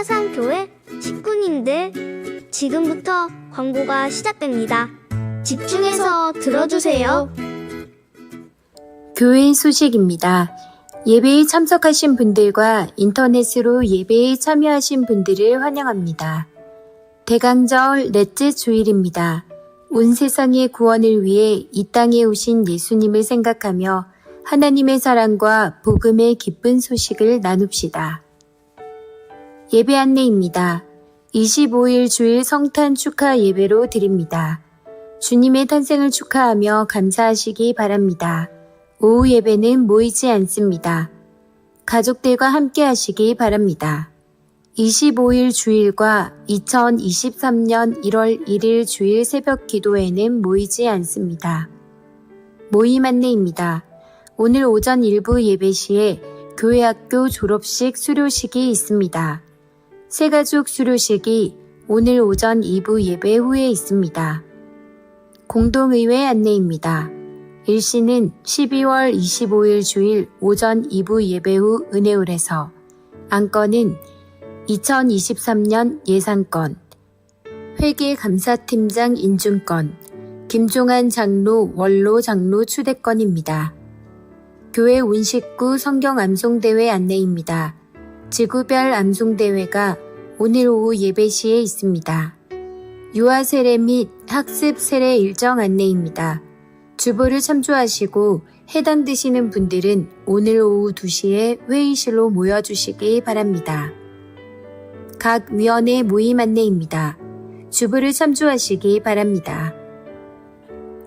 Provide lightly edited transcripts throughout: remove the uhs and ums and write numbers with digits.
사상교회 식구님들, 지금부터 광고가 시작됩니다. 집중해서 들어주세요. 교회 소식입니다. 예배에 참석하신 분들과 인터넷으로 예배에 참여하신 분들을 환영합니다. 대강절 넷째 주일입니다. 온 세상의 구원을 위해 이 땅에 오신 예수님을 생각하며 하나님의 사랑과 복음의 기쁜 소식을 나눕시다. 예배 안내입니다. 25일 주일 성탄 축하 예배로 드립니다. 주님의 탄생을 축하하며 감사하시기 바랍니다. 오후 예배는 모이지 않습니다. 가족들과 함께 하시기 바랍니다. 25일 주일과 2023년 1월 1일 주일 새벽 기도회는 모이지 않습니다. 모임 안내입니다. 오늘 오전 일부 예배 시에 교회학교 졸업식 수료식이 있습니다. 새가족 수료식이 오늘 오전 2부 예배 후에 있습니다. 공동의회 안내입니다. 일시는 12월 25일 주일 오전 2부 예배 후 은혜홀에서, 안건은 2023년 예산건, 회계감사팀장 인준건, 김종한 장로 원로 장로 추대건입니다. 교회 운식구 성경 암송대회 안내입니다. 지구별 암송대회가 오늘 오후 예배 시에 있습니다. 유아 세례 및 학습 세례 일정 안내입니다. 주보를 참조하시고 해당되시는 분들은 오늘 오후 2시에 회의실로 모여주시기 바랍니다. 각 위원회 모임 안내입니다. 주보를 참조하시기 바랍니다.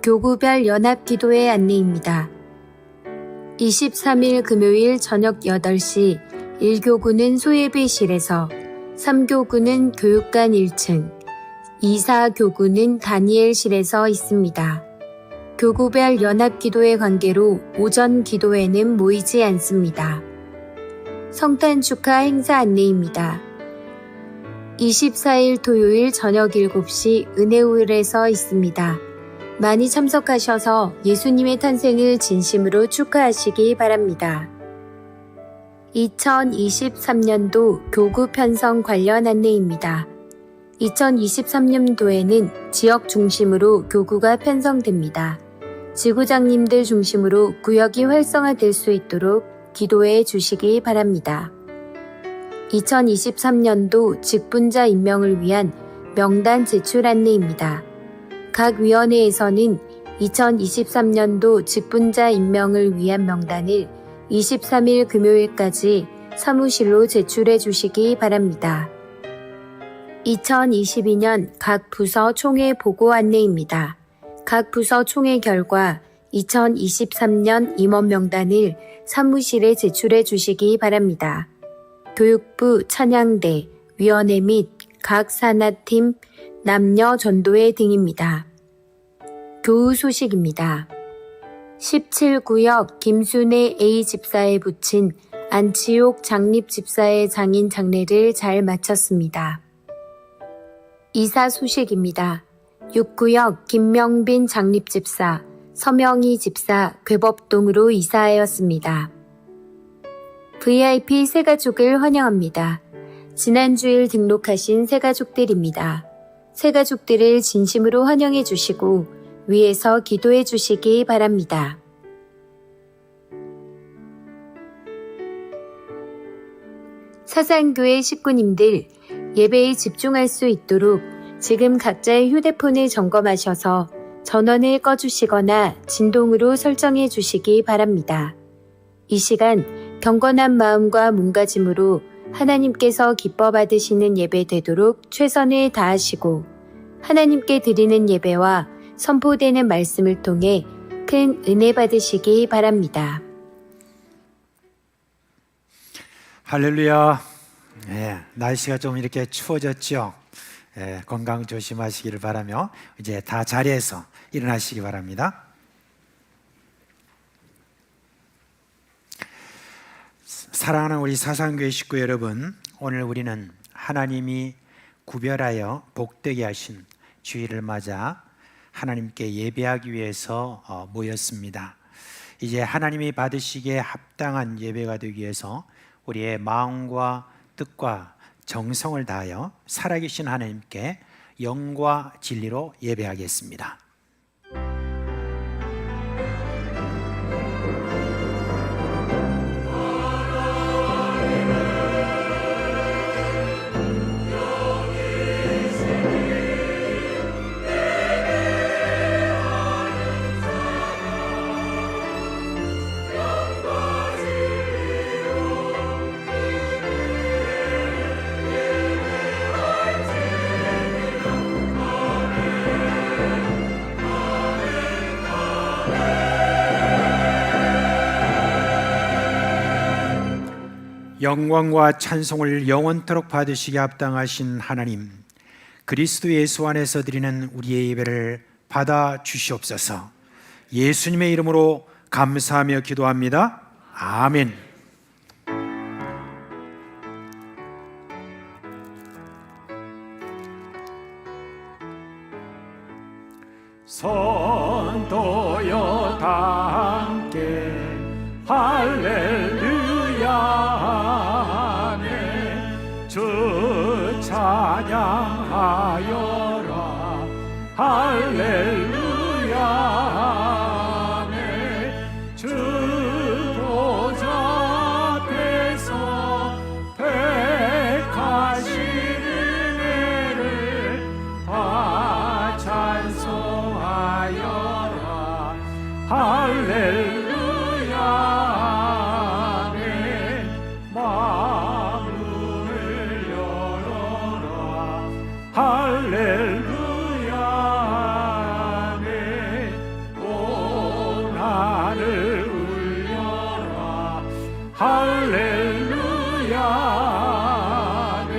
교구별 연합기도회 안내입니다. 23일 금요일 저녁 8시 1교구는 소예배실에서, 3교구는 교육관 1층, 2,4교구는 다니엘실에서 있습니다. 교구별 연합기도회 관계로 오전 기도회는 모이지 않습니다. 성탄 축하 행사 안내입니다. 24일 토요일 저녁 7시 은혜홀에서 있습니다. 많이 참석하셔서 예수님의 탄생을 진심으로 축하하시기 바랍니다. 2023년도 교구 편성 관련 안내입니다. 2023년도에는 지역 중심으로 교구가 편성됩니다. 지구장님들 중심으로 구역이 활성화될 수 있도록 기도해 주시기 바랍니다. 2023년도 직분자 임명을 위한 명단 제출 안내입니다. 각 위원회에서는 2023년도 직분자 임명을 위한 명단을 23일 금요일까지 사무실로 제출해 주시기 바랍니다. 2022년 각 부서 총회 보고 안내입니다. 각 부서 총회 결과 2023년 임원 명단을 사무실에 제출해 주시기 바랍니다. 교육부 찬양대, 위원회 및 각 산하팀, 남녀 전도회 등입니다. 교우 소식입니다. 17구역 김순애 A집사에 붙인 안치옥 장립집사의 장인 장례를 잘 마쳤습니다. 이사 소식입니다. 6구역 김명빈 장립집사, 서명희 집사 괴법동으로 이사하였습니다. VIP 새가족을 환영합니다. 지난주일 등록하신 새가족들입니다. 새가족들을 진심으로 환영해 주시고 위에서 기도해 주시기 바랍니다. 사상교회 식구님들, 예배에 집중할 수 있도록 지금 각자의 휴대폰을 점검하셔서 전원을 꺼주시거나 진동으로 설정해 주시기 바랍니다. 이 시간 경건한 마음과 몸가짐으로 하나님께서 기뻐 받으시는 예배 되도록 최선을 다하시고, 하나님께 드리는 예배와 선포되는 말씀을 통해 큰 은혜 받으시기 바랍니다. 할렐루야. 날씨가 좀 이렇게 추워졌죠. 건강 조심하시기를 바라며 이제 다 자리에서 일어나시기 바랍니다. 사랑하는 우리 사상교회 식구 여러분, 오늘 우리는 하나님이 구별하여 복되게 하신 주일을 맞아 하나님께 예배하기 위해서 모였습니다. 이제 하나님이 받으시기에 합당한 예배가 되기 위해서 우리의 마음과 뜻과 정성을 다하여 살아계신 하나님께 영과 진리로 예배하겠습니다. 영광과 찬송을 영원토록 받으시기 합당하신 하나님, 그리스도 예수 안에서 드리는 우리의 예배를 받아 주시옵소서. 예수님의 이름으로 감사하며 기도합니다. 아멘. 성도여 다 함께 할렐루야 하네 주 찬양하여라 할렐루야 하네 주 보좌 앞에서 택하신 은혜를 다 찬송하여라 할렐루야 할렐루야 내 온 하늘 울려라 할렐루야 내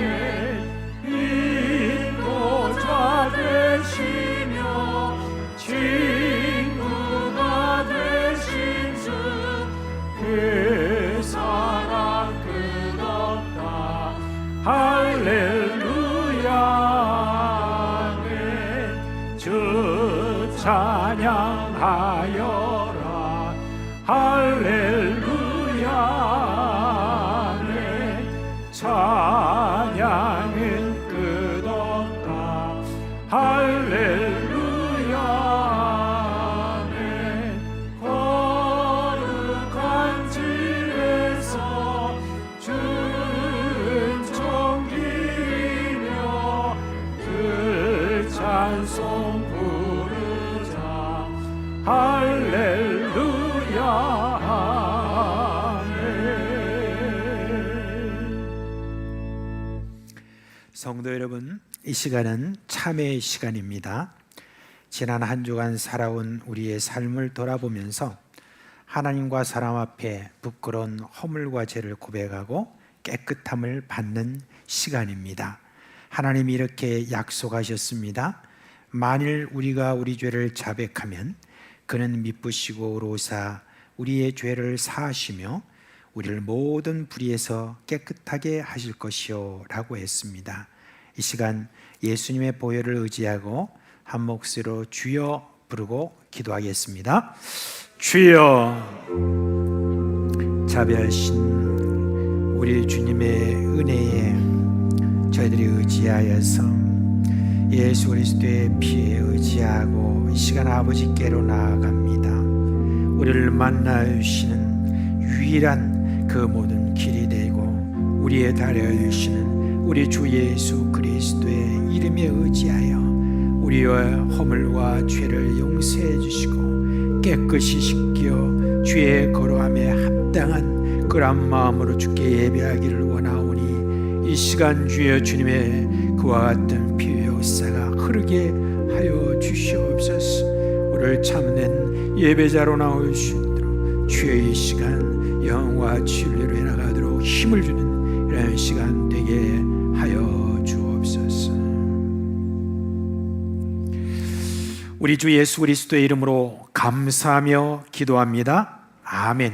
인도자 되시며 친구가 되신 주 그 사랑 끝없다 할렐루야 주 찬양하여라 할렐루야 내 찬양은 끝없다 할렐루야 내 거룩한 집에서 은총 기리며 그 찬송 부르자 할렐루야 성도 여러분, 이 시간은 참회의 시간입니다. 지난 한 주간 살아온 우리의 삶을 돌아보면서 하나님과 사람 앞에 부끄러운 허물과 죄를 고백하고 깨끗함을 받는 시간입니다. 하나님이 이렇게 약속하셨습니다. 만일 우리가 우리 죄를 자백하면 그는 미쁘시고 오로사 우리의 죄를 사하시며 우리를 모든 불의에서 깨끗하게 하실 것이요 라고 했습니다. 이 시간 예수님의 보혈을 의지하고 한 목소리로 주여 부르고 기도하겠습니다. 주여, 자비하신 우리 주님의 은혜에 저희들이 의지하여서 예수 그리스도의 피에 의지하고 이 시간 아버지께로 나아갑니다. 우리를 만나 주시는 유일한 그 모든 길이 되고 우리의 달에 주시는 우리 주 예수 그리스도의 이름에 의지하여 우리의 허물과 죄를 용서해 주시고 깨끗이 씻겨 주의 거룩함에 합당한 그런 마음으로 주께 예배하기를 원하오니 이 시간 주여 주님의 그와 같은 피의 역사가 흐르게 하여 주시옵소서. 우리를 참된 예배자로 나오시도록 주의 이 시간 영과 진리로 해나가도록 힘을 주는 이런 시간 되게 하여 주옵소서. 우리 주 예수 그리스도의 이름으로 감사하며 기도합니다. 아멘.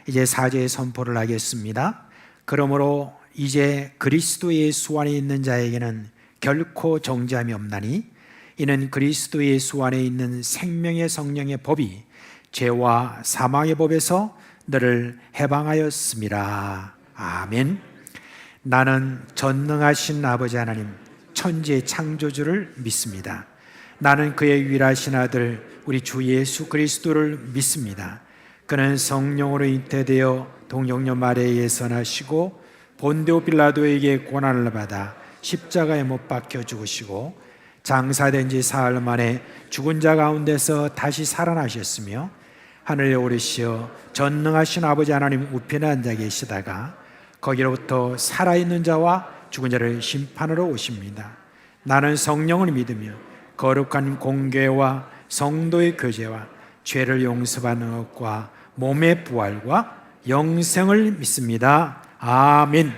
이제 사죄의 선포를 하겠습니다. 그러므로 이제 그리스도 예수 안에 있는 자에게는 결코 정죄함이 없나니 이는 그리스도 예수 안에 있는 생명의 성령의 법이 죄와 사망의 법에서 너를 해방하였습니다. 아멘. 나는 전능하신 아버지 하나님, 천지의 창조주를 믿습니다. 나는 그의 유일하신 아들 우리 주 예수 그리스도를 믿습니다. 그는 성령으로 잉태되어 동정녀 마리아에서 나시고 본디오 빌라도에게 고난을 받아 십자가에 못 박혀 죽으시고 장사된 지 사흘 만에 죽은 자 가운데서 다시 살아나셨으며 하늘에 오르시어 전능하신 아버지 하나님 우편에 앉아 계시다가 거기로부터 살아있는 자와 죽은 자를 심판으로 오십니다. 나는 성령을 믿으며 거룩한 공교회와 성도의 교제와 죄를 용서받는 것과 몸의 부활과 영생을 믿습니다. 아멘.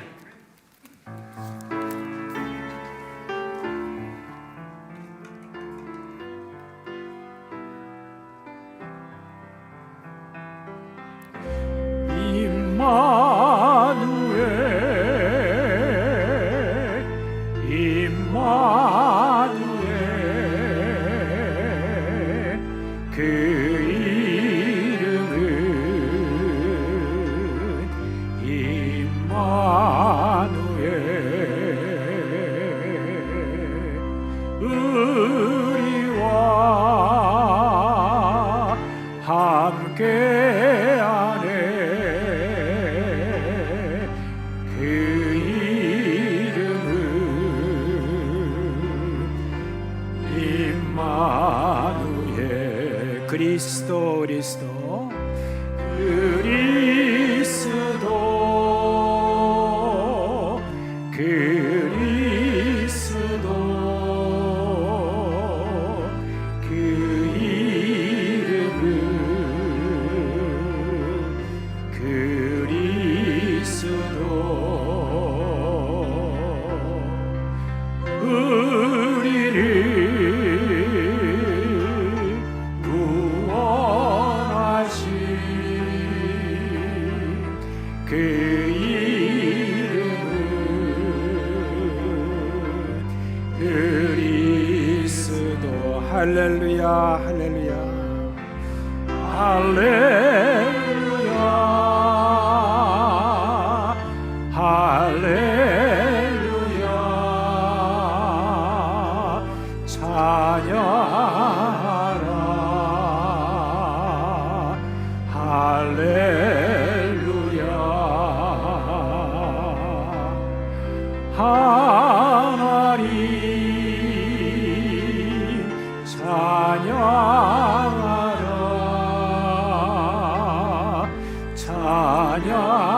임마누엘 그 이름은 임마누엘 우리와 함께하네 그 이름은 임마누엘 그리스도 그 이름은 그리스도 우리를 구원하신 그 이름은 그리스도. 할렐루야 할렐루야 할렐루야 할렐루야 찬양하라 할렐루야 하나님 찬양하라 찬양하라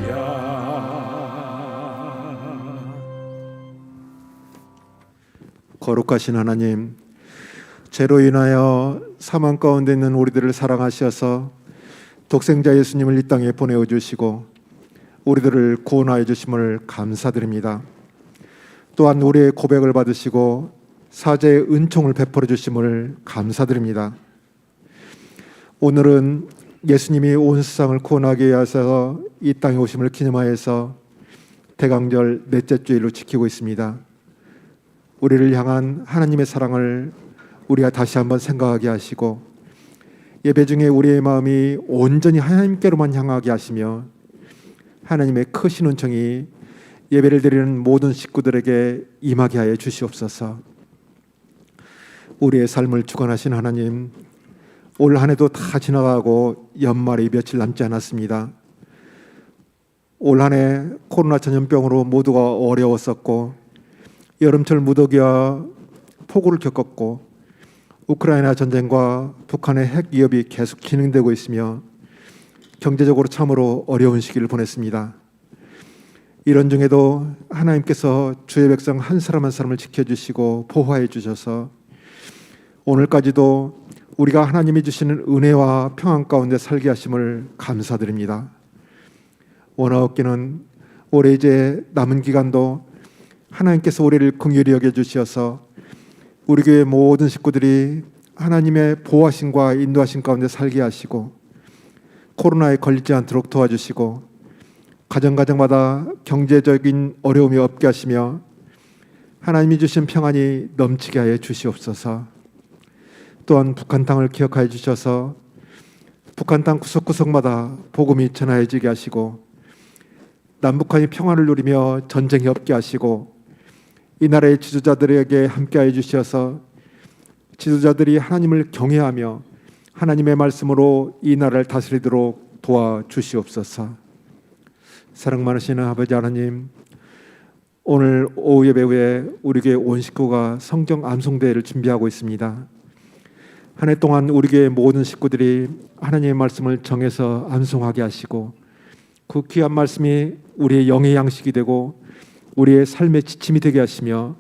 할렐루야. 거룩하신 하나님, 죄로 인하여 사망 가운데 있는 우리들을 사랑하셔서 독생자 예수님을 이 땅에 보내주시고 우리들을 구원하여 주심을 감사드립니다. 또한 우리의 고백을 받으시고 사죄의 은총을 베풀어 주심을 감사드립니다. 오늘은 예수님이 온 세상을 구원하기 위해서 이 땅에 오심을 기념하여서 대강절 넷째 주일로 지키고 있습니다. 우리를 향한 하나님의 사랑을 우리가 다시 한번 생각하게 하시고 예배 중에 우리의 마음이 온전히 하나님께로만 향하게 하시며 하나님의 크신 은총이 예배를 드리는 모든 식구들에게 임하게 하여 주시옵소서. 우리의 삶을 주관하신 하나님, 올 한 해도 다 지나가고 연말이 며칠 남지 않았습니다. 올 한 해 코로나 전염병으로 모두가 어려웠었고 여름철 무더기와 폭우를 겪었고 우크라이나 전쟁과 북한의 핵 위협이 계속 진행되고 있으며 경제적으로 참으로 어려운 시기를 보냈습니다. 이런 중에도 하나님께서 주의 백성 한 사람 한 사람을 지켜주시고 보호해 주셔서 오늘까지도 우리가 하나님이 주시는 은혜와 평안 가운데 살게 하심을 감사드립니다. 원하옵기는 올해 이제 남은 기간도 하나님께서 우리를 긍휼히 여겨주셔서 우리 교회 모든 식구들이 하나님의 보호하심과 인도하심 가운데 살게 하시고 코로나에 걸리지 않도록 도와주시고 가정마다 경제적인 어려움이 없게 하시며 하나님이 주신 평안이 넘치게 하여 주시옵소서. 또한 북한 땅을 기억하여 주셔서 북한 땅 구석구석마다 복음이 전하여지게 하시고 남북한이 평화를 누리며 전쟁이 없게 하시고 이 나라의 지도자들에게 함께하여 주셔서 지도자들이 하나님을 경외하며 하나님의 말씀으로 이 나라를 다스리도록 도와주시옵소서. 사랑 많으시는 아버지 하나님, 오늘 오후 예배 후에 우리 교회 온 식구가 성경 암송대회를 준비하고 있습니다. 한 해 동안 우리 교회 모든 식구들이 하나님의 말씀을 정해서 암송하게 하시고 그 귀한 말씀이 우리의 영의 양식이 되고 우리의 삶의 지침이 되게 하시며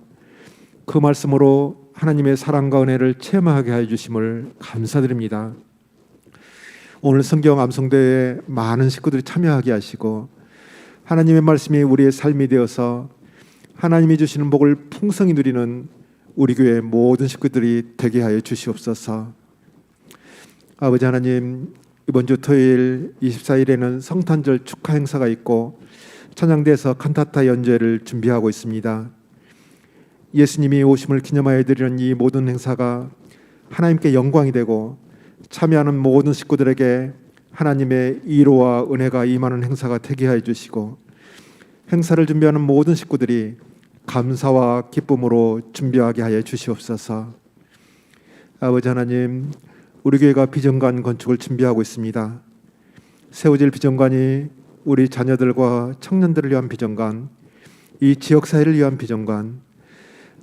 그 말씀으로 하나님의 사랑과 은혜를 체험하게 하여 주심을 감사드립니다. 오늘 성경 암송대회에 많은 식구들이 참여하게 하시고 하나님의 말씀이 우리의 삶이 되어서 하나님이 주시는 복을 풍성히 누리는 우리 교회 모든 식구들이 되게 하여 주시옵소서. 아버지 하나님, 이번 주 토요일 24일에는 성탄절 축하 행사가 있고 찬양대에서 칸타타 연주회를 준비하고 있습니다. 예수님이 오심을 기념하여 드리는 이 모든 행사가 하나님께 영광이 되고 참여하는 모든 식구들에게 하나님의 위로와 은혜가 임하는 행사가 되게 하여 주시고 행사를 준비하는 모든 식구들이 감사와 기쁨으로 준비하게 하여 주시옵소서. 아버지 하나님, 우리 교회가 비전관 건축을 준비하고 있습니다. 세워질 비전관이 우리 자녀들과 청년들을 위한 비전관, 이 지역사회를 위한 비전관,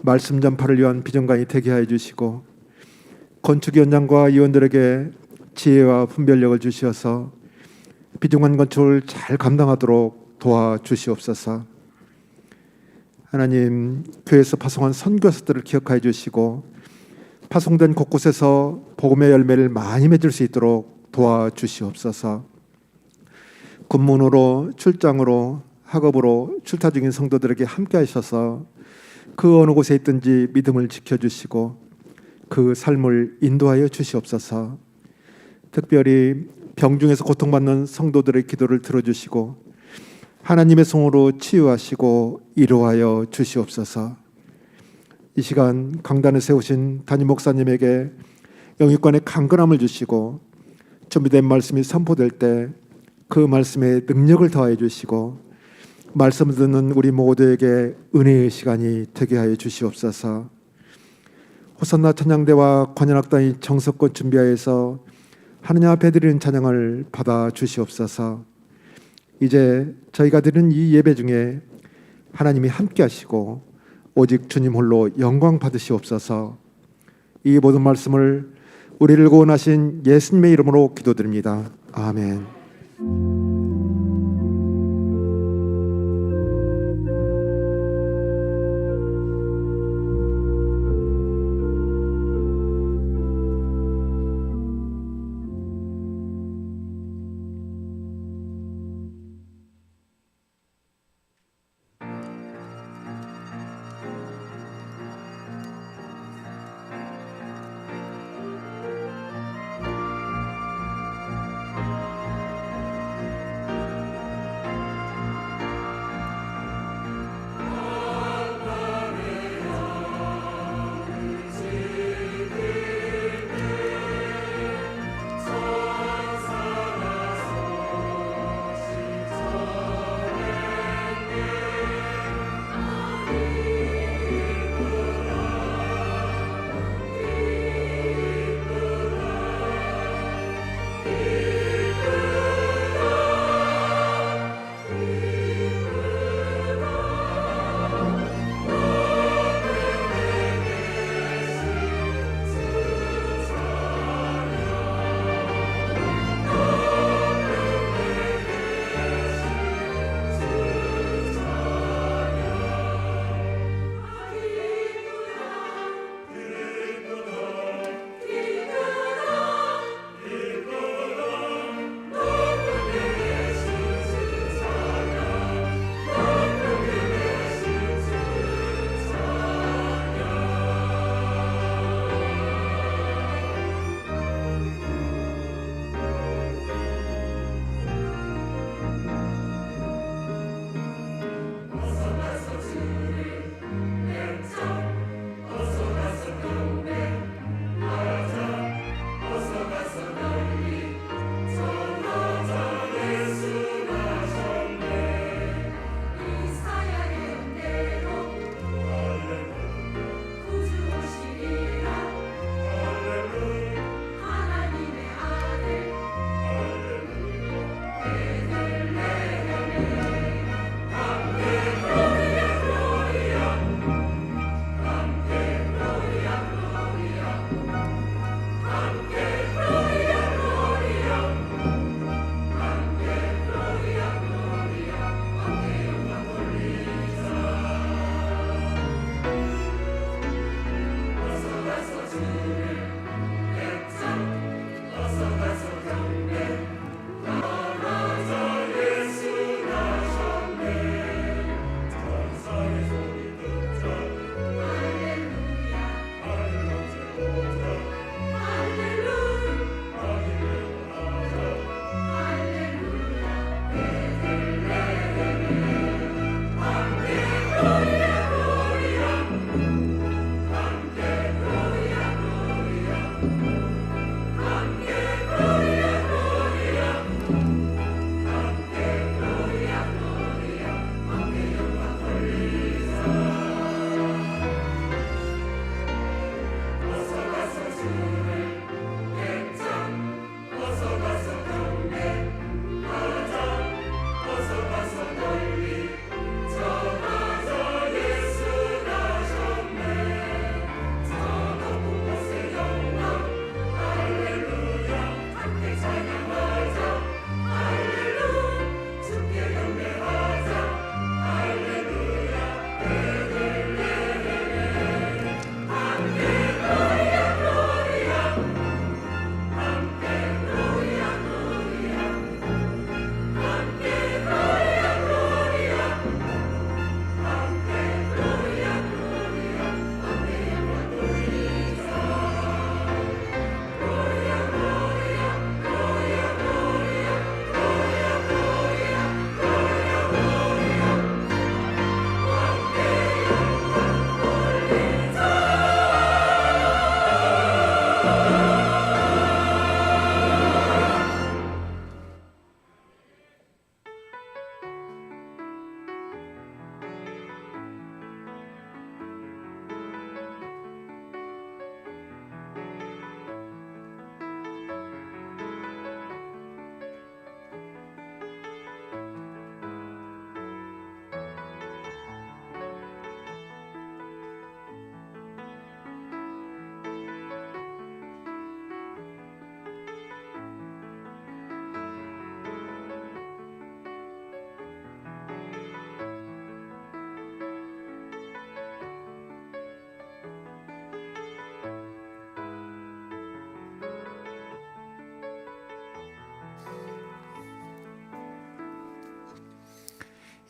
말씀 전파를 위한 비전관이 되게 하여 주시고 건축위원장과 위원들에게 지혜와 분별력을 주시어서 비전관 건축을 잘 감당하도록 도와주시옵소서. 하나님, 교회에서 파송한 선교사들을 기억하여 주시고 파송된 곳곳에서 복음의 열매를 많이 맺을 수 있도록 도와주시옵소서. 군문으로, 출장으로, 학업으로 출타 중인 성도들에게 함께 하셔서 그 어느 곳에 있든지 믿음을 지켜주시고 그 삶을 인도하여 주시옵소서. 특별히 병중에서 고통받는 성도들의 기도를 들어주시고 하나님의 성으로 치유하시고 위로하여 주시옵소서. 이 시간 강단에 세우신 담임 목사님에게 영육간의 강건함을 주시고 준비된 말씀이 선포될 때 그 말씀에 능력을 더하여 주시고 말씀 듣는 우리 모두에게 은혜의 시간이 되게 하여 주시옵소서. 호산나 찬양대와 관현악단이 정석껏 준비하여서 하느님 앞에 드리는 찬양을 받아 주시옵소서. 이제 저희가 드리는 이 예배 중에 하나님이 함께 하시고 오직 주님 홀로 영광 받으시옵소서. 이 모든 말씀을 우리를 구원하신 예수님의 이름으로 기도드립니다. 아멘.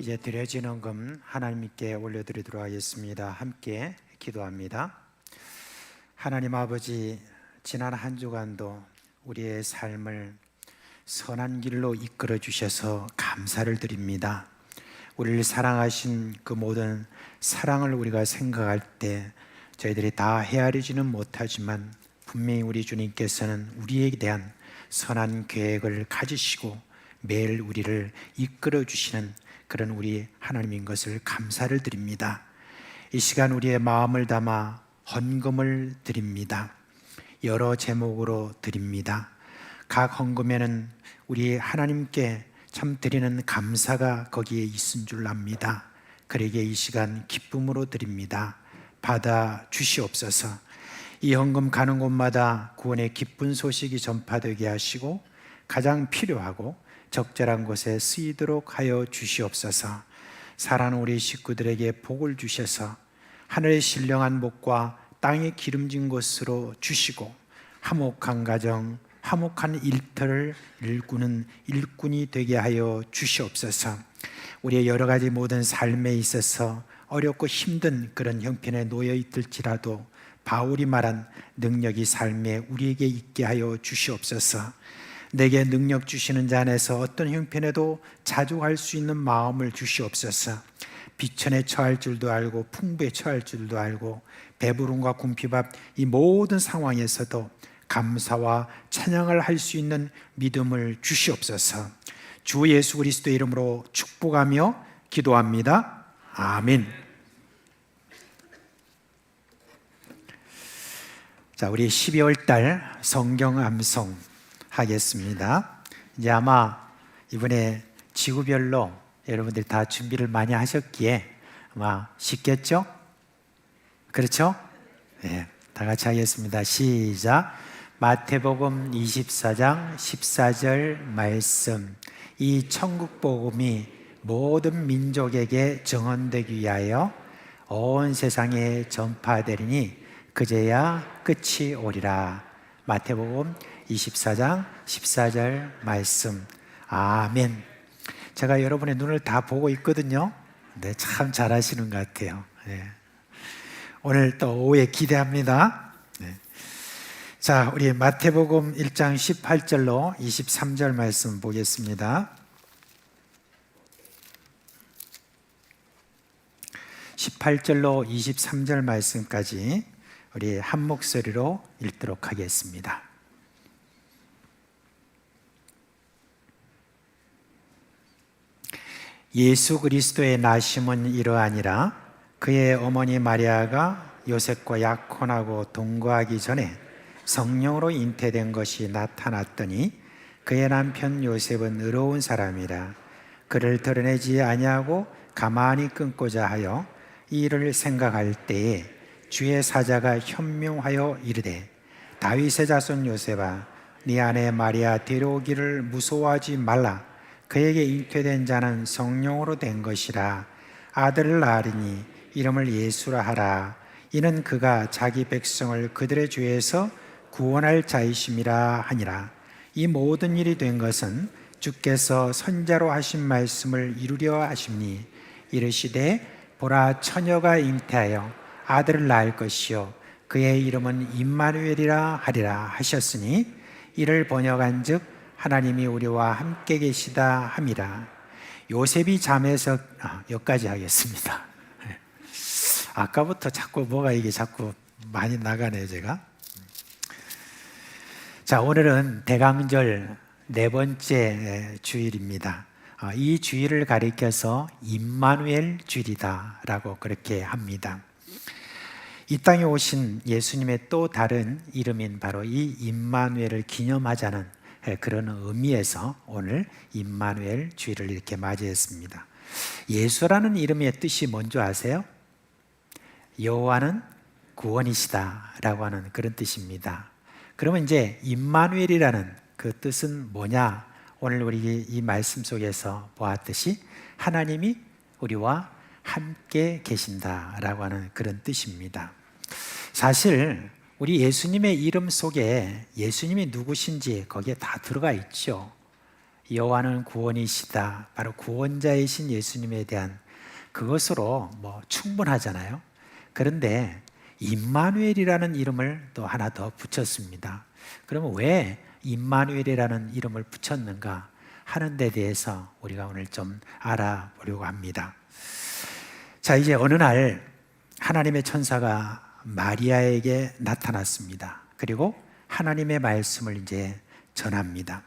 이제 드려지는 금 하나님께 올려드리도록 하겠습니다. 함께 기도합니다. 하나님 아버지, 지난 한 주간도 우리의 삶을 선한 길로 이끌어 주셔서 감사를 드립니다. 우리를 사랑하신 그 모든 사랑을 우리가 생각할 때 저희들이 다 헤아리지는 못하지만 분명히 우리 주님께서는 우리에 대한 선한 계획을 가지시고 매일 우리를 이끌어 주시는 그런 우리 하나님인 것을 감사를 드립니다. 이 시간 우리의 마음을 담아 헌금을 드립니다. 여러 제목으로 드립니다. 각 헌금에는 우리 하나님께 참 드리는 감사가 거기에 있은 줄 압니다. 그러기에 이 시간 기쁨으로 드립니다. 받아 주시옵소서. 이 헌금 가는 곳마다 구원의 기쁜 소식이 전파되게 하시고 가장 필요하고 적절한 곳에 쓰이도록 하여 주시옵소서. 사랑하는 우리 식구들에게 복을 주셔서 하늘의 신령한 복과 땅의 기름진 곳으로 주시고 화목한 가정, 화목한 일터를 일구는 일꾼이 되게 하여 주시옵소서. 우리의 여러 가지 모든 삶에 있어서 어렵고 힘든 그런 형편에 놓여 있을지라도 바울이 말한 능력이 삶에 우리에게 있게 하여 주시옵소서. 내게 능력 주시는 자 안에서 어떤 형편에도 자족할 수 있는 마음을 주시옵소서. 비천에 처할 줄도 알고 풍부에 처할 줄도 알고 배부름과 궁핍밥 이 모든 상황에서도 감사와 찬양을 할 수 있는 믿음을 주시옵소서. 주 예수 그리스도의 이름으로 축복하며 기도합니다. 아멘. 자, 우리 12월 달 성경 암송 하겠습니다. 이제 아마 이번에 지구별로 여러분들 다 준비를 많이 하셨기에 아마 쉽겠죠? 그렇죠? 네, 다 같이 하겠습니다. 시작. 마태복음 24장 14절 말씀. 이 천국복음이 모든 민족에게 증언되기 위하여 온 세상에 전파되리니 그제야 끝이 오리라. 마태복음 24장 14절 말씀. 아멘. 제가 여러분의 눈을 다 보고 있거든요. 네, 참 잘하시는 것 같아요. 네. 오늘 또 오후에 기대합니다. 네. 자, 우리 마태복음 1장 18절로 23절 말씀 보겠습니다. 18절로 23절 말씀까지 우리 한 목소리로 읽도록 하겠습니다. 예수 그리스도의 나심은 이러하니라. 그의 어머니 마리아가 요셉과 약혼하고 동거하기 전에 성령으로 잉태된 것이 나타났더니 그의 남편 요셉은 의로운 사람이라. 그를 드러내지 아니하고 가만히 끊고자 하여 이 일을 생각할 때에 주의 사자가 현명하여 이르되 다윗의 자손 요셉아 네 아내 마리아 데려오기를 무서워하지 말라. 그에게 잉태된 자는 성령으로 된 것이라. 아들을 낳으리니 이름을 예수라 하라. 이는 그가 자기 백성을 그들의 죄에서 구원할 자이심이라 하니라. 이 모든 일이 된 것은 주께서 선자로 하신 말씀을 이루려 하심니 이르시되 보라 처녀가 잉태하여 아들을 낳을 것이요 그의 이름은 임마누엘이라 하리라 하셨으니 이를 번역한즉 하나님이 우리와 함께 계시다 함이라. 요셉이 잠에서 여기까지 하겠습니다. 아까부터 자꾸 뭐가 이게 자꾸 많이 나가네요 제가. 자, 오늘은 대강절 네 번째 주일입니다. 이 주일을 가리켜서 임마누엘 주일이다라고 그렇게 합니다. 이 땅에 오신 예수님의 또 다른 이름인 바로 이 임마누엘을 기념하자는 그런 의미에서 오늘 임마누엘 주일을 이렇게 맞이했습니다. 예수라는 이름의 뜻이 뭔지 아세요? 여호와는 구원이시다라고 하는 그런 뜻입니다. 그러면 이제 임마누엘이라는 그 뜻은 뭐냐? 오늘 우리 이 말씀 속에서 보았듯이 하나님이 우리와 함께 계신다라고 하는 그런 뜻입니다. 사실 우리 예수님의 이름 속에 예수님이 누구신지 거기에 다 들어가 있죠. 여호와는 구원이시다. 바로 구원자이신 예수님에 대한 그것으로 뭐 충분하잖아요. 그런데 임마누엘이라는 이름을 또 하나 더 붙였습니다. 그러면 왜 임마누엘이라는 이름을 붙였는가 하는 데 대해서 우리가 오늘 좀 알아보려고 합니다. 자, 이제 어느 날 하나님의 천사가 마리아에게 나타났습니다. 그리고 하나님의 말씀을 이제 전합니다.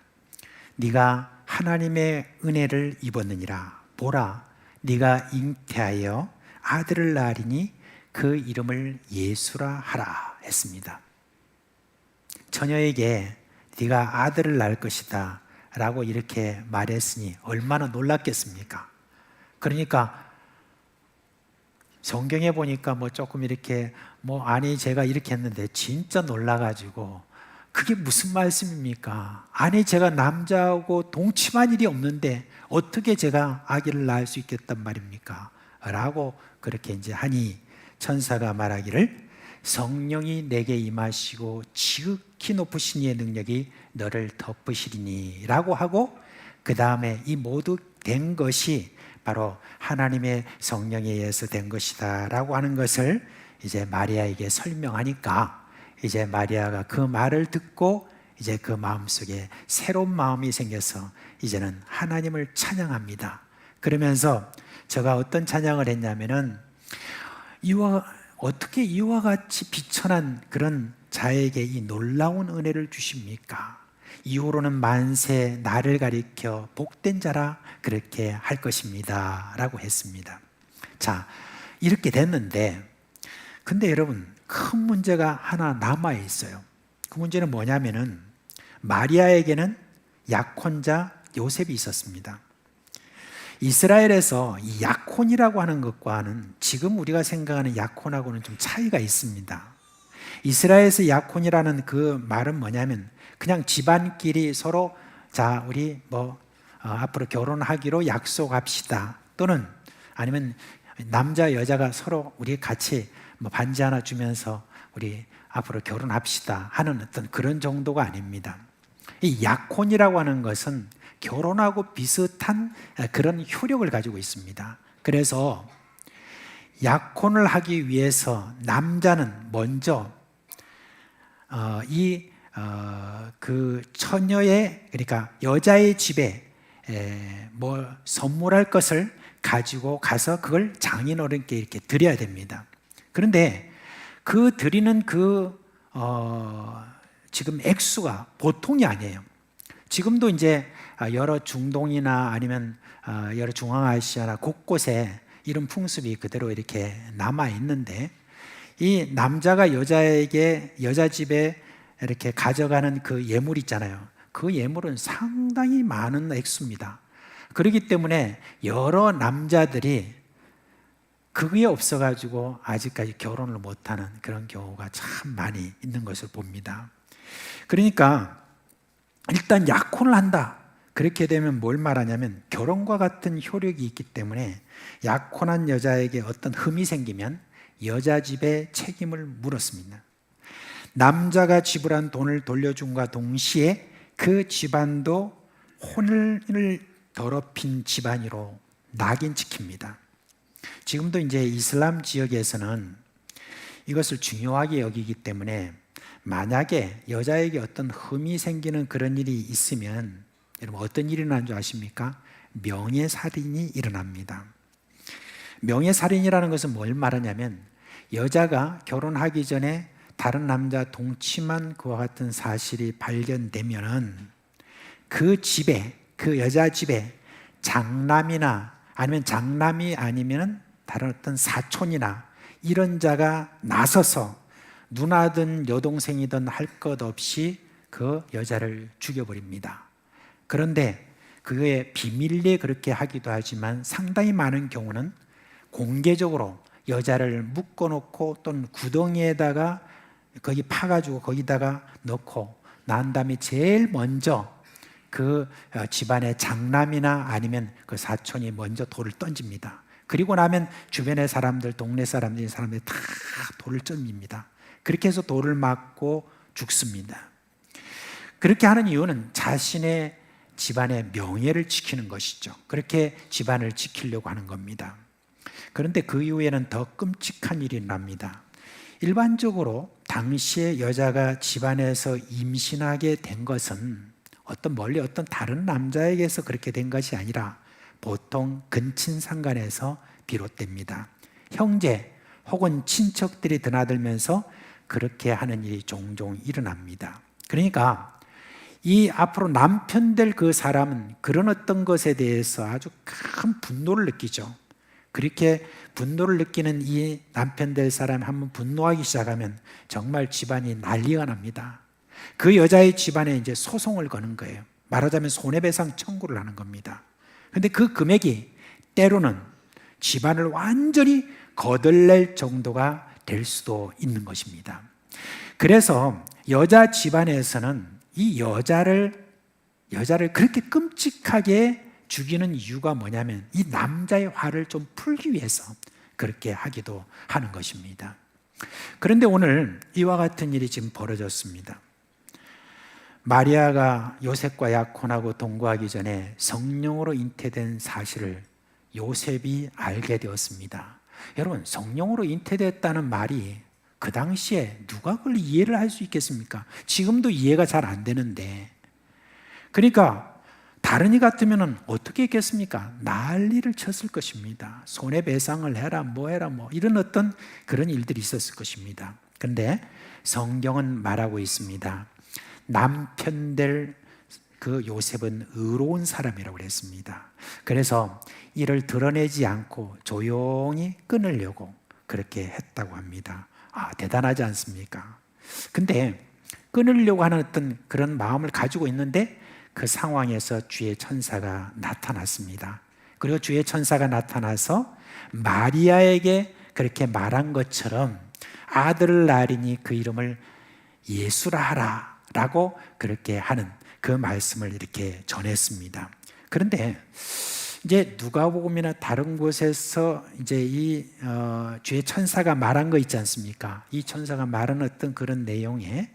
네가 하나님의 은혜를 입었느니라. 보라, 네가 잉태하여 아들을 낳으리니 그 이름을 예수라 하라 했습니다. 처녀에게 네가 아들을 낳을 것이다 라고 이렇게 말했으니 얼마나 놀랐겠습니까? 그러니까 성경에 보니까 뭐 조금 이렇게 아니 제가 이렇게 했는데 진짜 놀라가지고 그게 무슨 말씀입니까? 아니 제가 남자하고 동침한 일이 없는데 어떻게 제가 아기를 낳을 수 있겠단 말입니까? 라고 그렇게 이제 하니 천사가 말하기를 성령이 내게 임하시고 지극히 높으신 이의 능력이 너를 덮으시리니 라고 하고 그 다음에 이 모두 된 것이 바로 하나님의 성령에 의해서 된 것이다 라고 하는 것을 이제 마리아에게 설명하니까 이제 마리아가 그 말을 듣고 이제 그 마음속에 새로운 마음이 생겨서 이제는 하나님을 찬양합니다. 그러면서 제가 어떤 찬양을 했냐면은 어떻게 이와 같이 비천한 그런 자에게 이 놀라운 은혜를 주십니까? 이후로는 만세 나를 가리켜 복된 자라 그렇게 할 것입니다 라고 했습니다. 자, 이렇게 됐는데 근데 여러분 큰 문제가 하나 남아 있어요. 그 문제는 뭐냐면은 마리아에게는 약혼자 요셉이 있었습니다. 이스라엘에서 이 약혼이라고 하는 것과는 지금 우리가 생각하는 약혼하고는 좀 차이가 있습니다. 이스라엘에서 약혼이라는 그 말은 뭐냐면 그냥 집안끼리 서로 자 우리 앞으로 결혼하기로 약속합시다 또는 아니면 남자 여자가 서로 우리 같이 반지 하나 주면서 우리 앞으로 결혼합시다 하는 어떤 그런 정도가 아닙니다. 이 약혼이라고 하는 것은 결혼하고 비슷한 그런 효력을 가지고 있습니다. 그래서 약혼을 하기 위해서 남자는 먼저 그 처녀의 그러니까 여자의 집에 선물할 것을 가지고 가서 그걸 장인어른께 이렇게 드려야 됩니다. 그런데 그 드리는 지금 액수가 보통이 아니에요. 지금도 이제 여러 중동이나 아니면 여러 중앙아시아나 곳곳에 이런 풍습이 그대로 이렇게 남아 있는데 이 남자가 여자에게 여자 집에 이렇게 가져가는 그 예물 있잖아요. 그 예물은 상당히 많은 액수입니다. 그렇기 때문에 여러 남자들이 그게 없어가지고 아직까지 결혼을 못하는 그런 경우가 참 많이 있는 것을 봅니다. 그러니까 일단 약혼을 한다. 그렇게 되면 뭘 말하냐면 결혼과 같은 효력이 있기 때문에 약혼한 여자에게 어떤 흠이 생기면 여자 집에 책임을 물었습니다. 남자가 지불한 돈을 돌려준과 동시에 그 집안도 혼을 더럽힌 집안으로 낙인 찍힙니다. 지금도 이제 이슬람 지역에서는 이것을 중요하게 여기기 때문에 만약에 여자에게 어떤 흠이 생기는 그런 일이 있으면 여러분 어떤 일이 일어나는 줄 아십니까? 명예살인이 일어납니다. 명예살인이라는 것은 뭘 말하냐면 여자가 결혼하기 전에 다른 남자 동침한 그와 같은 사실이 발견되면은 그 집에, 그 여자 집에 장남이나 아니면 장남이 아니면 다른 어떤 사촌이나 이런 자가 나서서 누나든 여동생이든 할 것 없이 그 여자를 죽여버립니다. 그런데 그게 비밀리에 그렇게 하기도 하지만 상당히 많은 경우는 공개적으로 여자를 묶어놓고 또는 구덩이에다가 거기 파가지고 거기다가 넣고 난 다음에 제일 먼저 그 집안의 장남이나 아니면 그 사촌이 먼저 돌을 던집니다. 그리고 나면 주변의 사람들, 동네 사람들이 다 돌을 던집니다. 그렇게 해서 돌을 맞고 죽습니다. 그렇게 하는 이유는 자신의 집안의 명예를 지키는 것이죠. 그렇게 집안을 지키려고 하는 겁니다. 그런데 그 이후에는 더 끔찍한 일이 납니다. 일반적으로 당시에 여자가 집안에서 임신하게 된 것은 멀리 어떤 다른 남자에게서 그렇게 된 것이 아니라 보통 근친상간에서 비롯됩니다. 형제 혹은 친척들이 드나들면서 그렇게 하는 일이 종종 일어납니다. 그러니까 이 앞으로 남편 될 그 사람은 그런 어떤 것에 대해서 아주 큰 분노를 느끼죠. 그렇게 분노를 느끼는 이 남편 될 사람이 한번 분노하기 시작하면 정말 집안이 난리가 납니다. 그 여자의 집안에 이제 소송을 거는 거예요. 말하자면 손해배상 청구를 하는 겁니다. 그런데 그 금액이 때로는 집안을 완전히 거덜낼 정도가 될 수도 있는 것입니다. 그래서 여자 집안에서는 이 여자를 그렇게 끔찍하게 죽이는 이유가 뭐냐면 이 남자의 화를 좀 풀기 위해서 그렇게 하기도 하는 것입니다. 그런데 오늘 이와 같은 일이 지금 벌어졌습니다. 마리아가 요셉과 약혼하고 동거하기 전에 성령으로 잉태된 사실을 요셉이 알게 되었습니다. 여러분, 성령으로 잉태됐다는 말이 그 당시에 누가 그걸 이해를 할 수 있겠습니까? 지금도 이해가 잘 안 되는데. 그러니까 다른 이 같으면 어떻게 했겠습니까? 난리를 쳤을 것입니다. 손해배상을 해라, 뭐 해라, 이런 어떤 그런 일들이 있었을 것입니다. 그런데 성경은 말하고 있습니다. 남편 될 그 요셉은 의로운 사람이라고 그랬습니다. 그래서 이를 드러내지 않고 조용히 끊으려고 그렇게 했다고 합니다. 대단하지 않습니까? 근데 끊으려고 하는 어떤 그런 마음을 가지고 있는데 그 상황에서 주의 천사가 나타났습니다. 그리고 주의 천사가 나타나서 마리아에게 그렇게 말한 것처럼 아들을 낳으리니 그 이름을 예수라 하라 라고 그렇게 하는 그 말씀을 이렇게 전했습니다. 그런데 이제 누가복음이나 다른 곳에서 이제 이 주의 천사가 말한 거 있지 않습니까? 이 천사가 말한 어떤 그런 내용에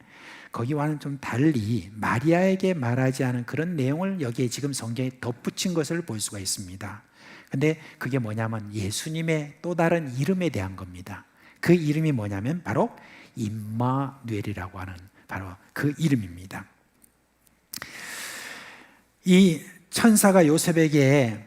거기와는 좀 달리 마리아에게 말하지 않은 그런 내용을 여기에 지금 성경에 덧붙인 것을 볼 수가 있습니다. 근데 그게 뭐냐면 예수님의 또 다른 이름에 대한 겁니다. 그 이름이 뭐냐면 바로 임마누엘이라고 하는 바로 그 이름입니다. 이 천사가 요셉에게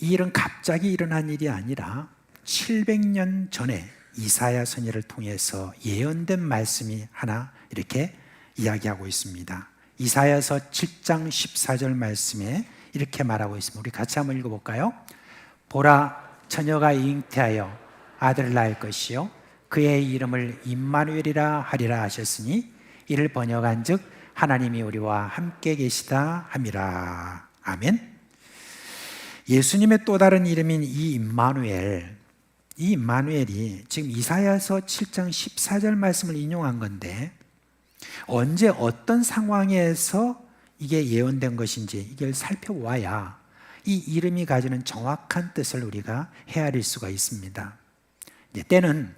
이 일은 갑자기 일어난 일이 아니라 700년 전에 이사야 선지자를 통해서 예언된 말씀이 하나 이렇게 이야기하고 있습니다. 이사야서 7장 14절 말씀에 이렇게 말하고 있습니다. 우리 같이 한번 읽어볼까요? 보라, 처녀가 잉태하여 아들을 낳을 것이요 그의 이름을 임마누엘이라 하리라 하셨으니 이를 번역한 즉 하나님이 우리와 함께 계시다 함이라. 아멘. 예수님의 또 다른 이름인 이 임마누엘이 지금 이사야서 7장 14절 말씀을 인용한 건데 언제 어떤 상황에서 이게 예언된 것인지 이걸 살펴보아야 이 이름이 가지는 정확한 뜻을 우리가 헤아릴 수가 있습니다. 때는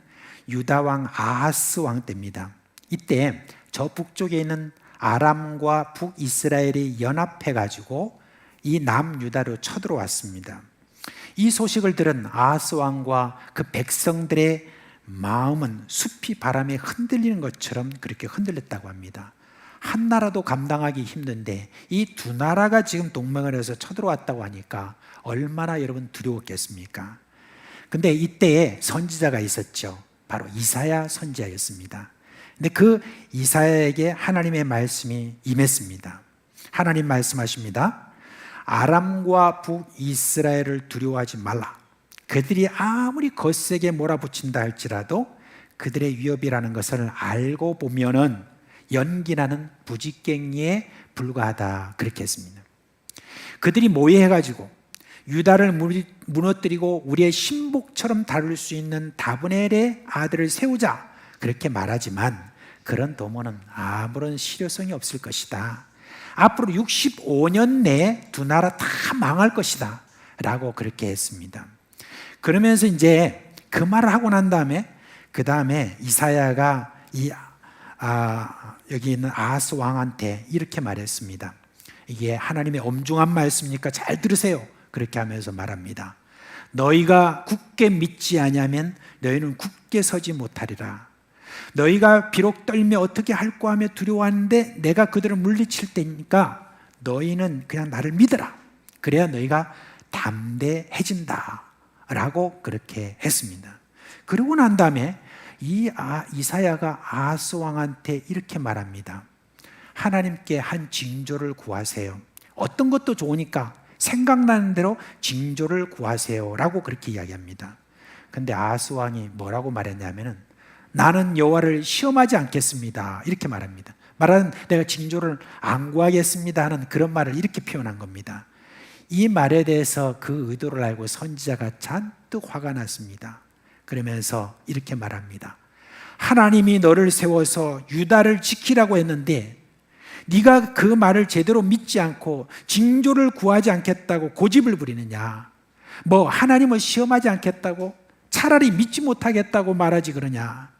유다 왕 아하스 왕 때입니다. 이때 저 북쪽에 있는 아람과 북이스라엘이 연합해가지고 이 남유다로 쳐들어왔습니다. 이 소식을 들은 아하스 왕과 그 백성들의 마음은 숲이 바람에 흔들리는 것처럼 그렇게 흔들렸다고 합니다. 한 나라도 감당하기 힘든데 이 두 나라가 지금 동맹을 해서 쳐들어왔다고 하니까 얼마나 여러분 두려웠겠습니까? 근데 이때에 선지자가 있었죠. 바로 이사야 선지자였습니다. 근데 그 이사야에게 하나님의 말씀이 임했습니다. 하나님 말씀하십니다. 아람과 북이스라엘을 두려워하지 말라. 그들이 아무리 거세게 몰아붙인다 할지라도 그들의 위협이라는 것을 알고 보면은 연기나는 부직갱이에 불과하다, 그렇게 했습니다. 그들이 모여해가지고 유다를 무너뜨리고 우리의 신복처럼 다룰 수 있는 다브넬의 아들을 세우자, 그렇게 말하지만 그런 도모는 아무런 실효성이 없을 것이다. 앞으로 65년 내에 두 나라 다 망할 것이다 라고 그렇게 했습니다. 그러면서 이제 그 말을 하고 난 다음에 그 다음에 이사야가 여기 있는 아하스 왕한테 이렇게 말했습니다. 이게 하나님의 엄중한 말씀이니까 잘 들으세요. 그렇게 하면서 말합니다. 너희가 굳게 믿지 아니하면 너희는 굳게 서지 못하리라. 너희가 비록 떨며 어떻게 할까 하며 두려워하는데 내가 그들을 물리칠 때니까 너희는 그냥 나를 믿어라. 그래야 너희가 담대해진다 라고 그렇게 했습니다. 그러고 난 다음에 이사야가 아하스 왕한테 이렇게 말합니다. 하나님께 한 징조를 구하세요. 어떤 것도 좋으니까 생각나는 대로 징조를 구하세요 라고 그렇게 이야기합니다. 근데 아하스 왕이 뭐라고 말했냐면은 나는 여호와를 시험하지 않겠습니다 이렇게 말합니다. 말하는 내가 징조를 안 구하겠습니다 하는 그런 말을 이렇게 표현한 겁니다. 이 말에 대해서 그 의도를 알고 선지자가 잔뜩 화가 났습니다. 그러면서 이렇게 말합니다. 하나님이 너를 세워서 유다를 지키라고 했는데 네가 그 말을 제대로 믿지 않고 징조를 구하지 않겠다고 고집을 부리느냐? 뭐 하나님을 시험하지 않겠다고? 차라리 믿지 못하겠다고 말하지 그러냐?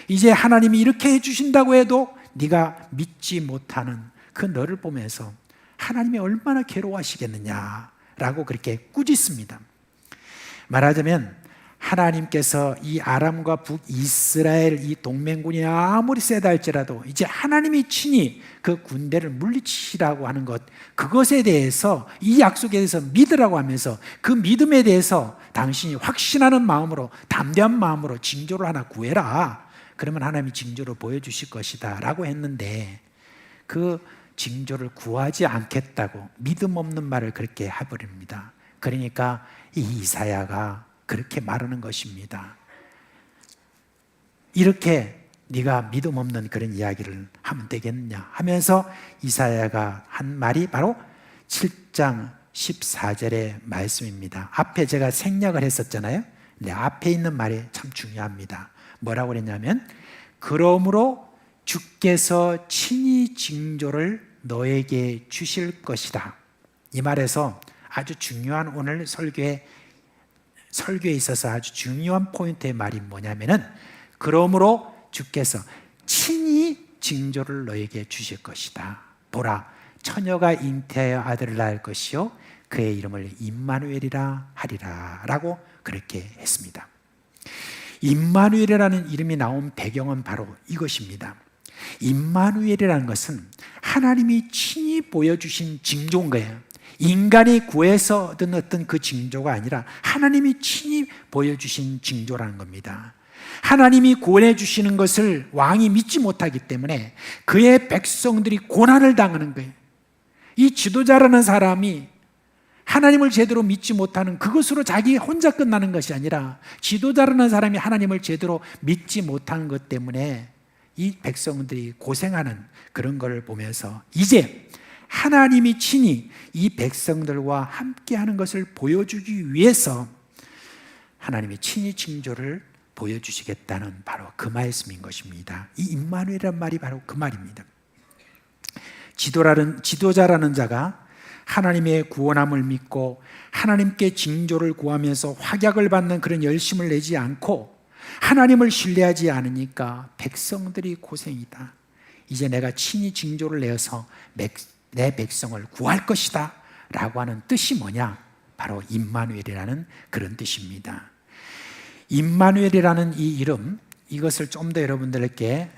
이제 하나님이 이렇게 해주신다고 해도 네가 믿지 못하는 그 너를 보면서 하나님이 얼마나 괴로워하시겠느냐라고 그렇게 꾸짖습니다. 말하자면 하나님께서 이 아람과 북이스라엘 이 동맹군이 아무리 세다 할지라도 이제 하나님이 친히 그 군대를 물리치시라고 하는 것, 그것에 대해서 이 약속에 대해서 믿으라고 하면서 그 믿음에 대해서 당신이 확신하는 마음으로, 담대한 마음으로 징조를 하나 구해라. 그러면 하나님이 징조를 보여주실 것이다 라고 했는데 그 징조를 구하지 않겠다고 믿음 없는 말을 그렇게 해버립니다. 그러니까 이 이사야가 그렇게 말하는 것입니다. 이렇게 네가 믿음 없는 그런 이야기를 하면 되겠느냐 하면서 이사야가 한 말이 바로 7장 14절의 말씀입니다. 앞에 제가 생략을 했었잖아요. 근데 앞에 있는 말이 참 중요합니다. 뭐라고 그랬냐면 그러므로 주께서 친히 징조를 너에게 주실 것이다. 이 말에서 아주 중요한 오늘 설교에 있어서 아주 중요한 포인트의 말이 뭐냐면은 그러므로 주께서 친히 징조를 너에게 주실 것이다. 보라, 처녀가 잉태하여 아들을 낳을 것이요 그의 이름을 임마누엘이라 하리라 라고 그렇게 했습니다. 임마누엘이라는 이름이 나온 배경은 바로 이것입니다. 임마누엘이라는 것은 하나님이 친히 보여주신 징조인 거예요. 인간이 구해서 얻은 어떤 그 징조가 아니라 하나님이 친히 보여주신 징조라는 겁니다. 하나님이 구원해 주시는 것을 왕이 믿지 못하기 때문에 그의 백성들이 고난을 당하는 거예요. 이 지도자라는 사람이 하나님을 제대로 믿지 못하는 그것으로 자기 혼자 끝나는 것이 아니라 지도자라는 사람이 하나님을 제대로 믿지 못하는 것 때문에 이 백성들이 고생하는 그런 걸 보면서 이제 하나님이 친히 이 백성들과 함께하는 것을 보여주기 위해서 하나님이 친히 징조를 보여주시겠다는 바로 그 말씀인 것입니다. 이 임마누엘이란 말이 바로 그 말입니다. 지도자라는 자가 하나님의 구원함을 믿고 하나님께 징조를 구하면서 확약을 받는 그런 열심을 내지 않고 하나님을 신뢰하지 않으니까 백성들이 고생이다. 이제 내가 친히 징조를 내어서 내 백성을 구할 것이다 라고 하는 뜻이 뭐냐? 바로 임마누엘이라는 그런 뜻입니다. 임마누엘이라는 이 이름, 이것을 좀 더 여러분들께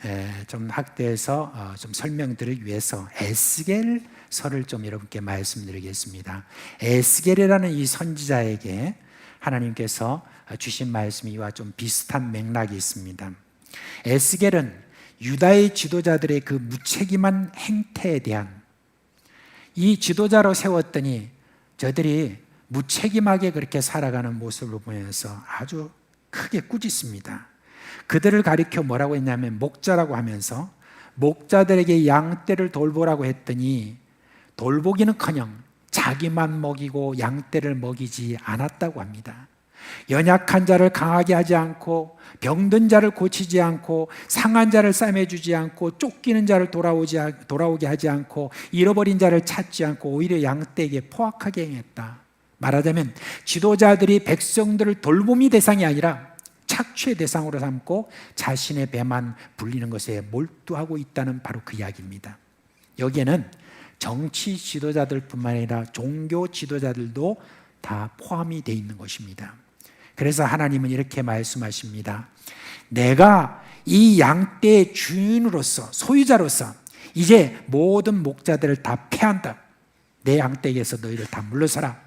좀 학대해서 좀 설명드리기 위해서 에스겔서를 좀 여러분께 말씀드리겠습니다. 에스겔이라는 이 선지자에게 하나님께서 주신 말씀이 이와 좀 비슷한 맥락이 있습니다. 에스겔은 유다의 지도자들의 그 무책임한 행태에 대한, 이 지도자로 세웠더니 저들이 무책임하게 그렇게 살아가는 모습을 보면서 아주 크게 꾸짖습니다. 그들을 가리켜 뭐라고 했냐면 목자라고 하면서 목자들에게 양떼를 돌보라고 했더니 돌보기는커녕 자기만 먹이고 양떼를 먹이지 않았다고 합니다. 연약한 자를 강하게 하지 않고 병든 자를 고치지 않고 상한 자를 싸매주지 않고 쫓기는 자를 돌아오게 하지 않고 잃어버린 자를 찾지 않고 오히려 양떼에게 포악하게 행했다. 말하자면 지도자들이 백성들을 돌봄이 대상이 아니라 착취의 대상으로 삼고 자신의 배만 불리는 것에 몰두하고 있다는 바로 그 이야기입니다. 여기에는 정치 지도자들뿐만 아니라 종교 지도자들도 다 포함이 되어 있는 것입니다. 그래서 하나님은 이렇게 말씀하십니다. 내가 이 양떼의 주인으로서, 소유자로서 이제 모든 목자들을 다 패한다. 내 양떼에게서 너희를 다 물러서라.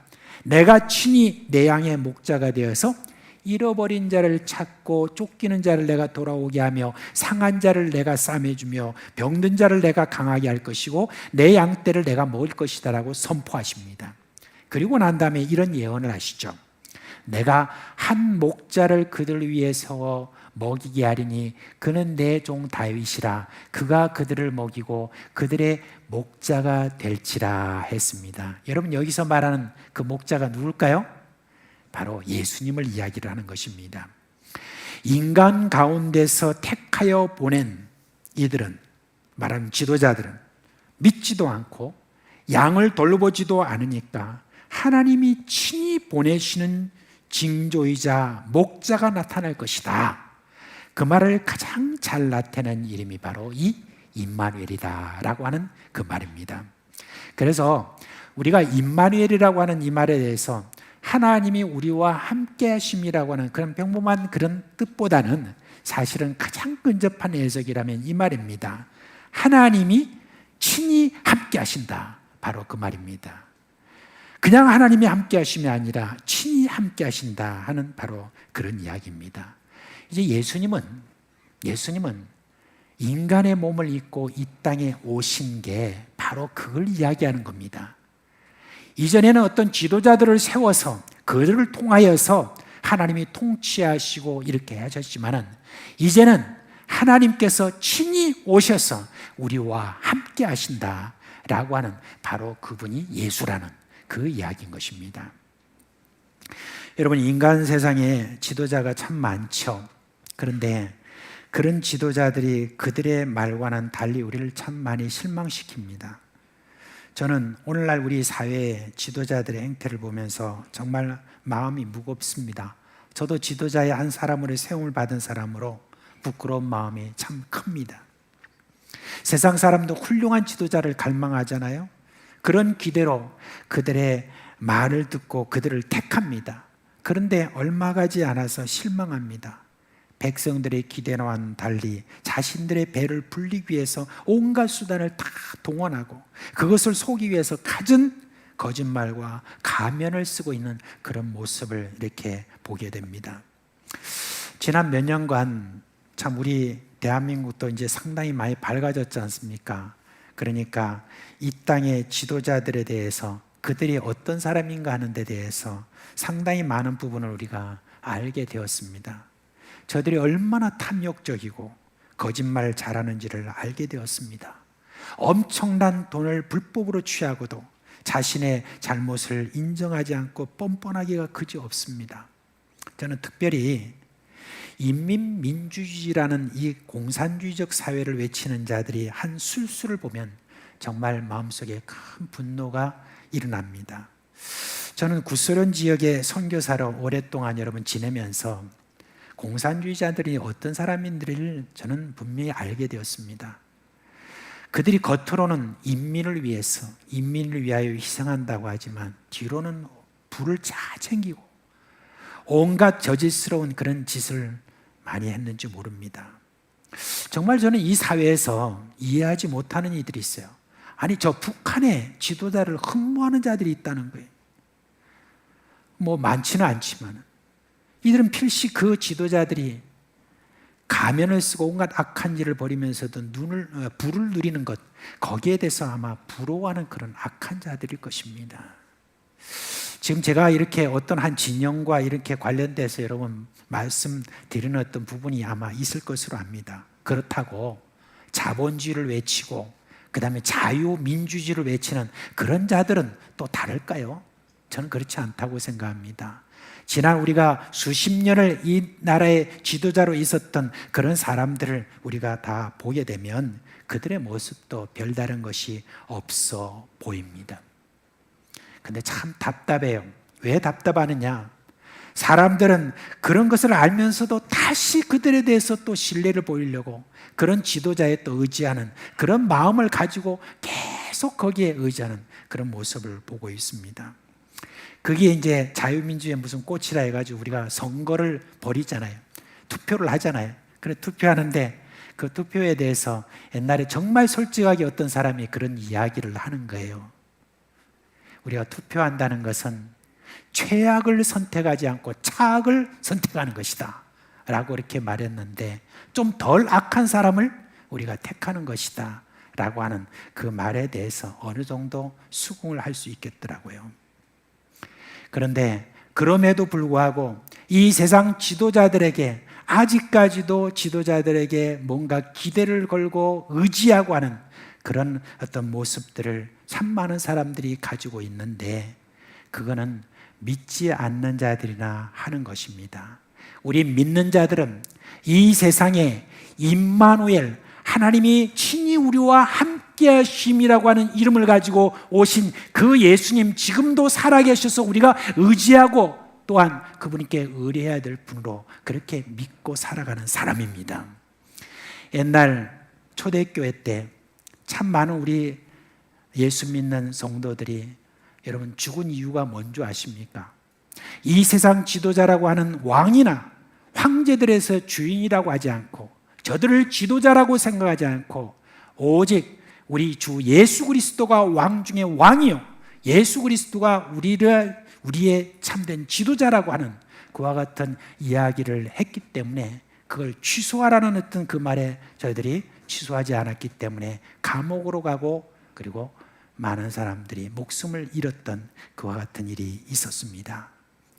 내가 친히 내 양의 목자가 되어서 잃어버린 자를 찾고 쫓기는 자를 내가 돌아오게 하며 상한 자를 내가 싸매주며 병든 자를 내가 강하게 할 것이고 내 양떼를 내가 먹을 것이다 라고 선포하십니다. 그리고 난 다음에 이런 예언을 하시죠. 내가 한 목자를 그들 위에 세워 먹이게 하리니 그는 내 종 다윗이라. 그가 그들을 먹이고 그들의 목자가 될지라 했습니다. 여러분, 여기서 말하는 그 목자가 누굴까요? 바로 예수님을 이야기를 하는 것입니다. 인간 가운데서 택하여 보낸 이들은, 말하는 지도자들은 믿지도 않고 양을 돌보지도 않으니까 하나님이 친히 보내시는 징조이자 목자가 나타날 것이다. 그 말을 가장 잘 나타내는 이름이 바로 이 임마누엘이다 라고 하는 그 말입니다. 그래서 우리가 임마누엘이라고 하는 이 말에 대해서 하나님이 우리와 함께 하심이라고 하는 그런 평범한 그런 뜻보다는 사실은 가장 근접한 해석이라면 이 말입니다. 하나님이 친히 함께 하신다. 바로 그 말입니다. 그냥 하나님이 함께 하심이 아니라 친히 함께 하신다 하는 바로 그런 이야기입니다. 이제 예수님은 인간의 몸을 입고 이 땅에 오신 게 바로 그걸 이야기하는 겁니다. 이전에는 어떤 지도자들을 세워서 그들을 통하여서 하나님이 통치하시고 이렇게 하셨지만은 이제는 하나님께서 친히 오셔서 우리와 함께 하신다라고 하는 바로 그분이 예수라는 그 이야기인 것입니다. 여러분, 인간 세상에 지도자가 참 많죠. 그런데 그런 지도자들이 그들의 말과는 달리 우리를 참 많이 실망시킵니다. 저는 오늘날 우리 사회의 지도자들의 행태를 보면서 정말 마음이 무겁습니다. 저도 지도자의 한 사람으로 세움을 받은 사람으로 부끄러운 마음이 참 큽니다. 세상 사람도 훌륭한 지도자를 갈망하잖아요. 그런 기대로 그들의 말을 듣고 그들을 택합니다. 그런데 얼마 가지 않아서 실망합니다. 백성들의 기대와는 달리 자신들의 배를 불리기 위해서 온갖 수단을 다 동원하고 그것을 속이기 위해서 갖은 거짓말과 가면을 쓰고 있는 그런 모습을 이렇게 보게 됩니다. 지난 몇 년간 참 우리 대한민국도 이제 상당히 많이 밝아졌지 않습니까? 그러니까 이 땅의 지도자들에 대해서 그들이 어떤 사람인가 하는 데 대해서 상당히 많은 부분을 우리가 알게 되었습니다. 저들이 얼마나 탐욕적이고 거짓말을 잘하는지를 알게 되었습니다. 엄청난 돈을 불법으로 취하고도 자신의 잘못을 인정하지 않고 뻔뻔하기가 그지없습니다. 저는 특별히 인민민주주의라는 이 공산주의적 사회를 외치는 자들이 한 술수를 보면 정말 마음속에 큰 분노가 일어납니다. 저는 구소련 지역의 선교사로 오랫동안 여러분 지내면서 공산주의자들이 어떤 사람인지를 저는 분명히 알게 되었습니다. 그들이 겉으로는 인민을 위해서, 인민을 위하여 희생한다고 하지만 뒤로는 부를 잘 챙기고 온갖 저질스러운 그런 짓을 많이 했는지 모릅니다. 정말 저는 이 사회에서 이해하지 못하는 이들이 있어요. 아니, 저 북한에 지도자를 흠모하는 자들이 있다는 거예요. 뭐 많지는 않지만 이들은 필시 그 지도자들이 가면을 쓰고 온갖 악한 일을 벌이면서도 부를 누리는 것, 거기에 대해서 아마 부러워하는 그런 악한 자들일 것입니다. 지금 제가 이렇게 어떤 한 진영과 이렇게 관련돼서 여러분 말씀드리는 어떤 부분이 아마 있을 것으로 압니다. 그렇다고 자본주의를 외치고 그 다음에 자유민주주의를 외치는 그런 자들은 또 다를까요? 저는 그렇지 않다고 생각합니다. 지난 우리가 수십 년을 이 나라의 지도자로 있었던 그런 사람들을 우리가 다 보게 되면 그들의 모습도 별다른 것이 없어 보입니다. 근데 참 답답해요. 왜 답답하느냐? 사람들은 그런 것을 알면서도 다시 그들에 대해서 또 신뢰를 보이려고 그런 지도자에 또 의지하는 그런 마음을 가지고 계속 거기에 의지하는 그런 모습을 보고 있습니다. 그게 이제 자유민주주의의 무슨 꽃이라 해가지고 우리가 선거를 벌이잖아요. 투표를 하잖아요. 그래 투표하는데 그 투표에 대해서 옛날에 정말 솔직하게 어떤 사람이 그런 이야기를 하는 거예요. 우리가 투표한다는 것은 최악을 선택하지 않고 차악을 선택하는 것이다 라고 이렇게 말했는데 좀 덜 악한 사람을 우리가 택하는 것이다 라고 하는 그 말에 대해서 어느 정도 수긍을 할 수 있겠더라고요. 그런데 그럼에도 불구하고 이 세상 지도자들에게 아직까지도 지도자들에게 뭔가 기대를 걸고 의지하고 하는 그런 어떤 모습들을 참 많은 사람들이 가지고 있는데 그거는 믿지 않는 자들이나 하는 것입니다. 우리 믿는 자들은 이 세상에 임마누엘 하나님이 친히 우리와 함께 하심이라고 하는 이름을 가지고 오신 그 예수님 지금도 살아계셔서 우리가 의지하고 또한 그분께 의뢰해야 될 분으로 그렇게 믿고 살아가는 사람입니다. 옛날 초대교회 때 참 많은 우리 예수 믿는 성도들이 여러분 죽은 이유가 뭔지 아십니까? 이 세상 지도자라고 하는 왕이나 황제들에서 주인이라고 하지 않고 저들을 지도자라고 생각하지 않고 오직 우리 주 예수 그리스도가 왕 중에 왕이요 예수 그리스도가 우리의 참된 지도자라고 하는 그와 같은 이야기를 했기 때문에 그걸 취소하라는 어떤 그 말에 저희들이 취소하지 않았기 때문에 감옥으로 가고 그리고 많은 사람들이 목숨을 잃었던 그와 같은 일이 있었습니다.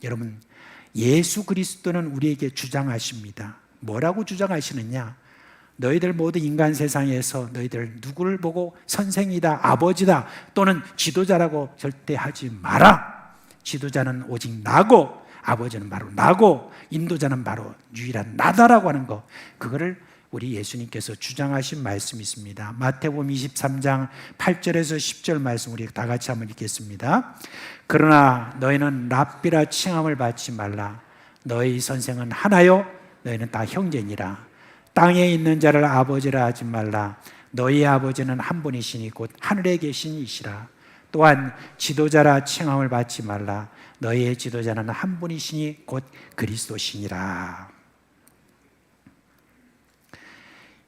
여러분, 예수 그리스도는 우리에게 주장하십니다. 뭐라고 주장하시느냐? 너희들 모두 인간 세상에서 너희들 누구를 보고 선생이다, 아버지다 또는 지도자라고 절대 하지 마라. 지도자는 오직 나고 아버지는 바로 나고 인도자는 바로 유일한 나다라고 하는 거, 그거를 우리 예수님께서 주장하신 말씀이 있습니다. 마태복음 23장 8절에서 10절 말씀 우리 다 같이 한번 읽겠습니다. 그러나 너희는 랍비라 칭함을 받지 말라. 너희 선생은 하나요 너희는 다 형제니라. 땅에 있는 자를 아버지라 하지 말라. 너희 아버지는 한 분이시니 곧 하늘에 계신 이시라. 또한 지도자라 칭함을 받지 말라. 너희의 지도자는 한 분이시니 곧 그리스도시니라.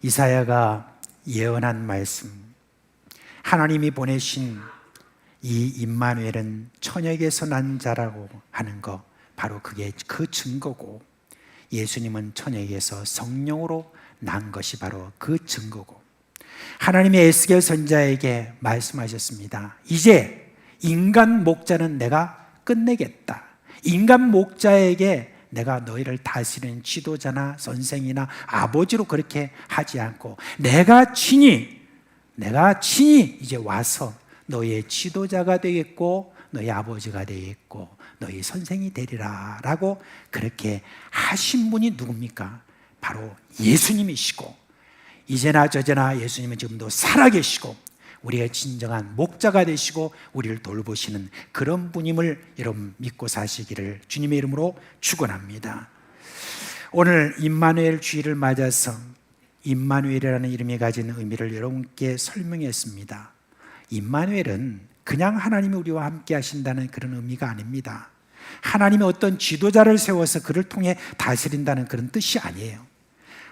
이사야가 예언한 말씀, 하나님이 보내신 이 임마누엘은 처녀에게서 난 자라고 하는 거, 바로 그게 그 증거고, 예수님은 처녀에게서 성령으로 난 것이 바로 그 증거고, 하나님의 에스겔 선지자에게 말씀하셨습니다. 이제 인간 목자는 내가 끝내겠다. 인간 목자에게 내가 너희를 다스리는 지도자나 선생이나 아버지로 그렇게 하지 않고 내가 친히 이제 와서 너희의 지도자가 되겠고 너희 아버지가 되겠고 너희 선생이 되리라 라고 그렇게 하신 분이 누굽니까? 바로 예수님이시고, 이제나 저제나 예수님은 지금도 살아계시고 우리의 진정한 목자가 되시고 우리를 돌보시는 그런 분임을 여러분 믿고 사시기를 주님의 이름으로 축원합니다. 오늘 임마누엘 주일을 맞아서 임마누엘이라는 이름이 가진 의미를 여러분께 설명했습니다. 임마누엘은 그냥 하나님이 우리와 함께 하신다는 그런 의미가 아닙니다. 하나님이 어떤 지도자를 세워서 그를 통해 다스린다는 그런 뜻이 아니에요.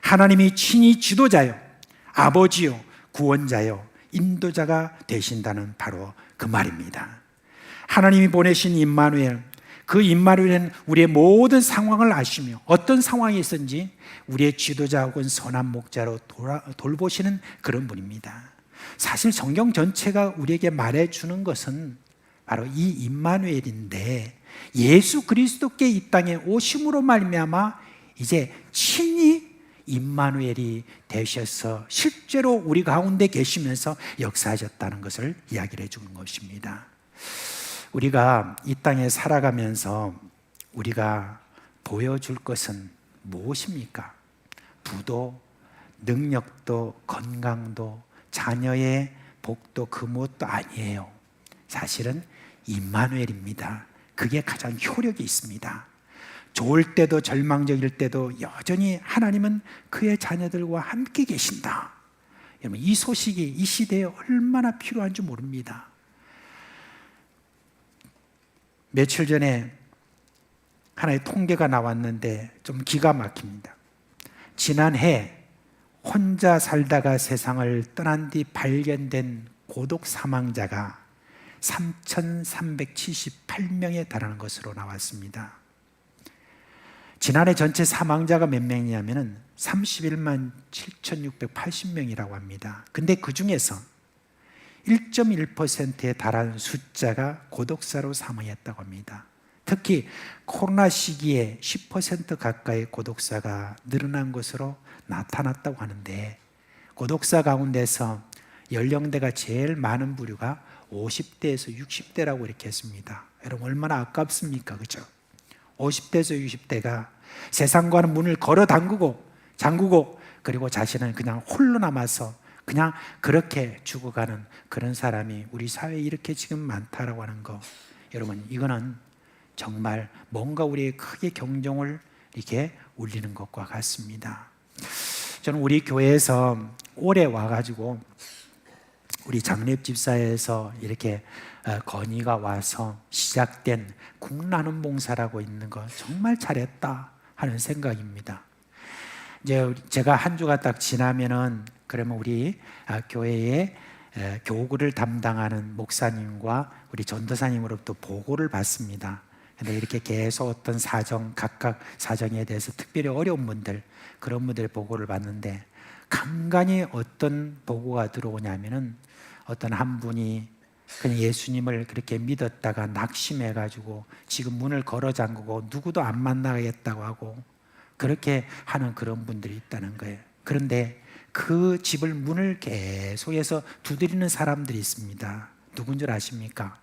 하나님이 친히 지도자요, 아버지요, 구원자요, 인도자가 되신다는 바로 그 말입니다. 하나님이 보내신 임마누엘, 그 임마누엘은 우리의 모든 상황을 아시며 어떤 상황이 있든지 우리의 지도자 혹은 선한 목자로 돌보시는 그런 분입니다. 사실 성경 전체가 우리에게 말해주는 것은 바로 이 임마누엘인데, 예수 그리스도께 이 땅에 오심으로 말미암아 이제 친히 임마누엘이 되셔서 실제로 우리 가운데 계시면서 역사하셨다는 것을 이야기를 해주는 것입니다. 우리가 이 땅에 살아가면서 우리가 보여줄 것은 무엇입니까? 부도, 능력도, 건강도, 자녀의 복도 그 무엇도 아니에요. 사실은 임마누엘입니다. 그게 가장 효력이 있습니다. 좋을 때도 절망적일 때도 여전히 하나님은 그의 자녀들과 함께 계신다. 여러분, 이 소식이 이 시대에 얼마나 필요한 줄 모릅니다. 며칠 전에 하나의 통계가 나왔는데 좀 기가 막힙니다. 지난해 혼자 살다가 세상을 떠난 뒤 발견된 고독 사망자가 3,378명에 달하는 것으로 나왔습니다. 지난해 전체 사망자가 몇 명이냐면 31만 7,680명이라고 합니다. 근데 그 중에서 1.1%에 달하는 숫자가 고독사로 사망했다고 합니다. 특히 코로나 시기에 10% 가까이 고독사가 늘어난 것으로 나타났다고 하는데, 고독사 가운데서 연령대가 제일 많은 부류가 50대에서 60대라고 이렇게 했습니다. 여러분, 얼마나 아깝습니까? 그죠? 50대에서 60대가 세상과는 문을 걸어 잠그고 그리고 자신은 그냥 홀로 남아서 그냥 그렇게 죽어가는 그런 사람이 우리 사회에 이렇게 지금 많다라고 하는 거, 여러분, 이거는 정말 뭔가 우리의 크게 경종을 이렇게 울리는 것과 같습니다. 저는 우리 교회에서 올해 와가지고 우리 장례 집사에서 이렇게 건의가 와서 시작된 국나눔 봉사라고 있는 거 정말 잘했다 하는 생각입니다. 이제 제가 한 주가 딱 지나면은 그러면 우리 교회의 교구를 담당하는 목사님과 우리 전도사님으로부터 보고를 받습니다. 근데 이렇게 계속 어떤 사정, 각각 사정에 대해서 특별히 어려운 분들, 그런 분들의 보고를 받는데, 간간히 어떤 보고가 들어오냐면은 어떤 한 분이 그냥 예수님을 그렇게 믿었다가 낙심해가지고 지금 문을 걸어 잠그고 누구도 안 만나겠다고 하고 그렇게 하는 그런 분들이 있다는 거예요. 그런데 그 집을 문을 계속해서 두드리는 사람들이 있습니다. 누군 줄 아십니까?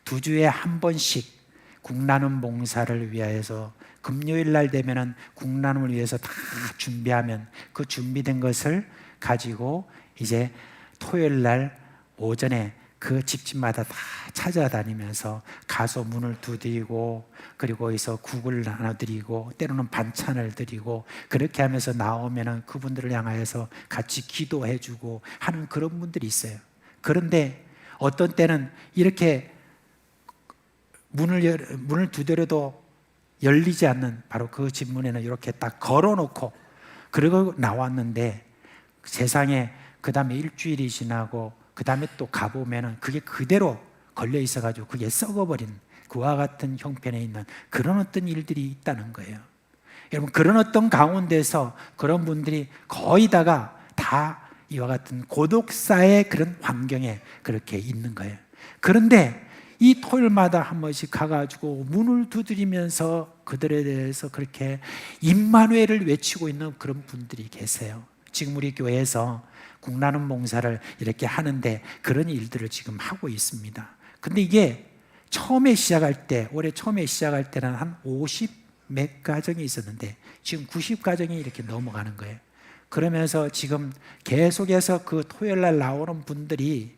2주에 한 번씩 국나눔 봉사를 위하여서 금요일 날 되면은 국나눔을 위해서 다 준비하면 그 준비된 것을 가지고 이제 토요일 날 오전에 그 집집마다 다 찾아다니면서 가서 문을 두드리고, 그리고 거기서 국을 나눠드리고 때로는 반찬을 드리고, 그렇게 하면서 나오면은 그분들을 향하여서 같이 기도해주고 하는 그런 분들이 있어요. 그런데 어떤 때는 이렇게 문을 두드려도 열리지 않는 바로 그 집 문에는 이렇게 딱 걸어놓고 그러고 나왔는데, 세상에 그 다음에 일주일이 지나고 그 다음에 또 가보면은 그게 그대로 걸려 있어가지고 그게 썩어버린 그와 같은 형편에 있는 그런 어떤 일들이 있다는 거예요. 여러분, 그런 어떤 가운데서 그런 분들이 거의 다가 다 이와 같은 고독사의 그런 환경에 그렇게 있는 거예요. 그런데 이 토요일마다 한 번씩 가가지고 문을 두드리면서 그들에 대해서 그렇게 임마누엘을 외치고 있는 그런 분들이 계세요. 지금 우리 교회에서 국나눔 봉사를 이렇게 하는데 그런 일들을 지금 하고 있습니다. 근데 이게 처음에 시작할 때, 올해 처음에 시작할 때는 한 50 몇 가정이 있었는데 지금 90 가정이 이렇게 넘어가는 거예요. 그러면서 지금 계속해서 그 토요일 날 나오는 분들이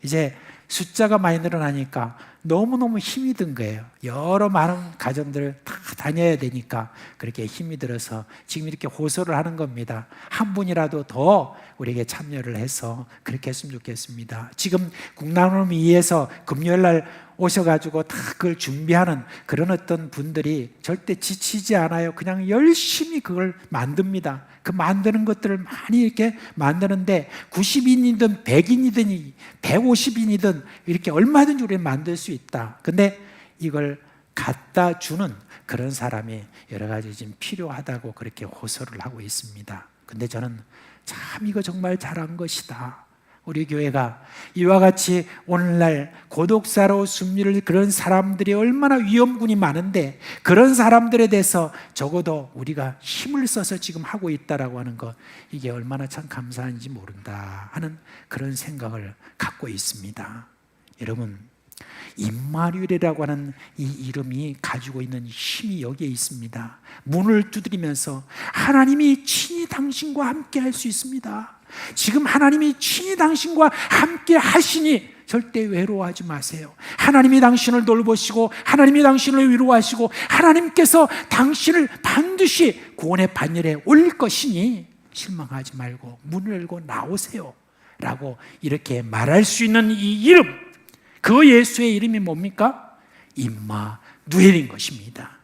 이제 숫자가 많이 늘어나니까 너무너무 힘이 든 거예요. 여러 많은 가정들을 다 다녀야 되니까 그렇게 힘이 들어서 지금 이렇게 호소를 하는 겁니다. 한 분이라도 더 우리에게 참여를 해서 그렇게 했으면 좋겠습니다. 지금 국나눔을 위해서 금요일 날 오셔가지고 다 그걸 준비하는 그런 어떤 분들이 절대 지치지 않아요. 그냥 열심히 그걸 만듭니다. 그 만드는 것들을 많이 이렇게 만드는데 90인이든 100인이든 150인이든 이렇게 얼마든지 우리는 만들 수 있다. 근데 이걸 갖다 주는 그런 사람이 여러 가지 지금 필요하다고 그렇게 호소를 하고 있습니다. 근데 저는 참 이거 정말 잘한 것이다. 우리 교회가 이와 같이 오늘날 고독사로 숨기를 그런 사람들이 얼마나 위험군이 많은데 그런 사람들에 대해서 적어도 우리가 힘을 써서 지금 하고 있다라고 하는 것, 이게 얼마나 참 감사한지 모른다 하는 그런 생각을 갖고 있습니다. 여러분, 임마누엘이라고 하는 이 이름이 가지고 있는 힘이 여기에 있습니다. 문을 두드리면서 하나님이 친히 당신과 함께 할 수 있습니다. 지금 하나님이 친히 당신과 함께 하시니 절대 외로워하지 마세요. 하나님이 당신을 돌보시고 하나님이 당신을 위로하시고 하나님께서 당신을 반드시 구원의 반열에 올릴 것이니 실망하지 말고 문을 열고 나오세요 라고 이렇게 말할 수 있는 이 이름, 그 예수의 이름이 뭡니까? 임마누엘인 것입니다.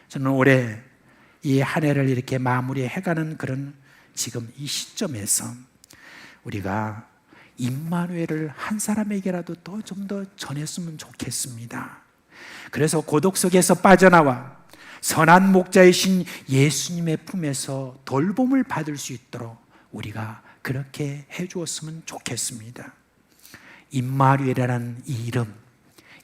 저는 올해 이 한 해를 이렇게 마무리해가는 그런 지금 이 시점에서 우리가 임마누엘을 한 사람에게라도 또 좀 더 전했으면 좋겠습니다. 그래서 고독 속에서 빠져나와 선한 목자이신 예수님의 품에서 돌봄을 받을 수 있도록 우리가 그렇게 해주었으면 좋겠습니다. 임마누엘이라는 이 이름,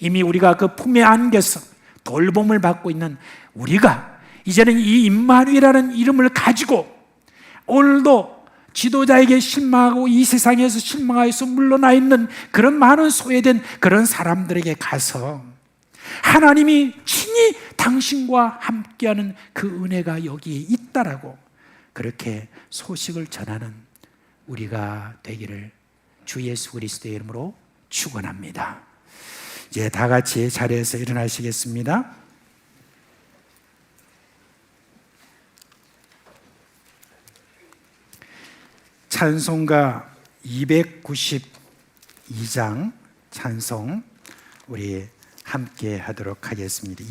이미 우리가 그 품에 안겨서 돌봄을 받고 있는 우리가 이제는 이 임마누엘이라는 이름을 가지고 오늘도 지도자에게 실망하고 이 세상에서 실망하여서 물러나 있는 그런 많은 소외된 그런 사람들에게 가서 하나님이 친히 당신과 함께하는 그 은혜가 여기에 있다라고 그렇게 소식을 전하는 우리가 되기를 주 예수 그리스도의 이름으로 축원합니다. 이제 다 같이 자리에서 일어나시겠습니다. 찬송가 292장 찬송 우리 함께 하도록 하겠습니다.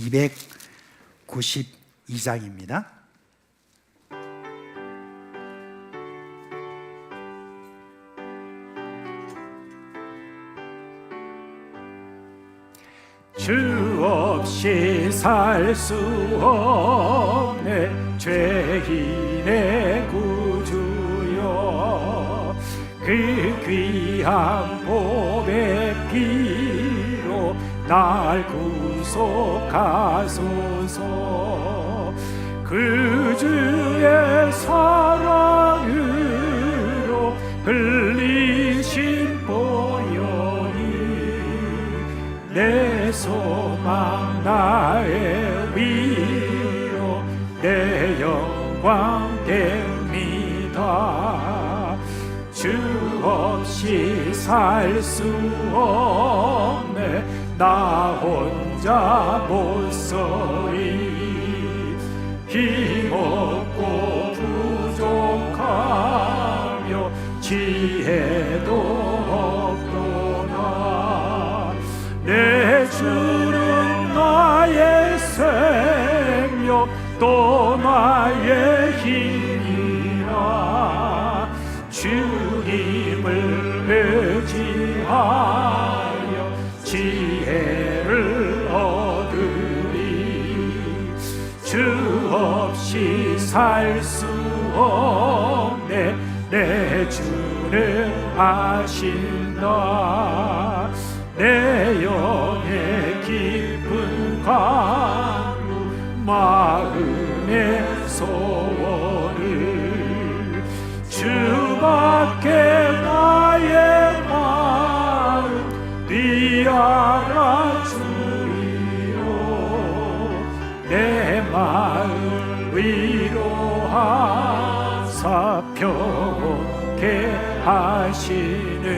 292장입니다. 주 없이 살 수 없네 죄인의 구주여, 그 귀한 보배 피로 날 구속하소서. 그 주의 사랑으로 흘리신 보혈이 내 소망 나의 위로 내 영광 됩니다. 주 없이 살 수 없네 나 혼자 못 서리. 힘없고 부족하며 지혜도 없도다. 내 주는 나의 생명 또 나의 힘이라. 주님을 의지하여 지혜를 얻으리. 주 없이 살 수 없네 내 주는 아신다. 내 영의 깊은 강루 마음의 소원을 주밖에 나의 마음 비아라 주리요. 내 마음 위로하사 평온케 하시네.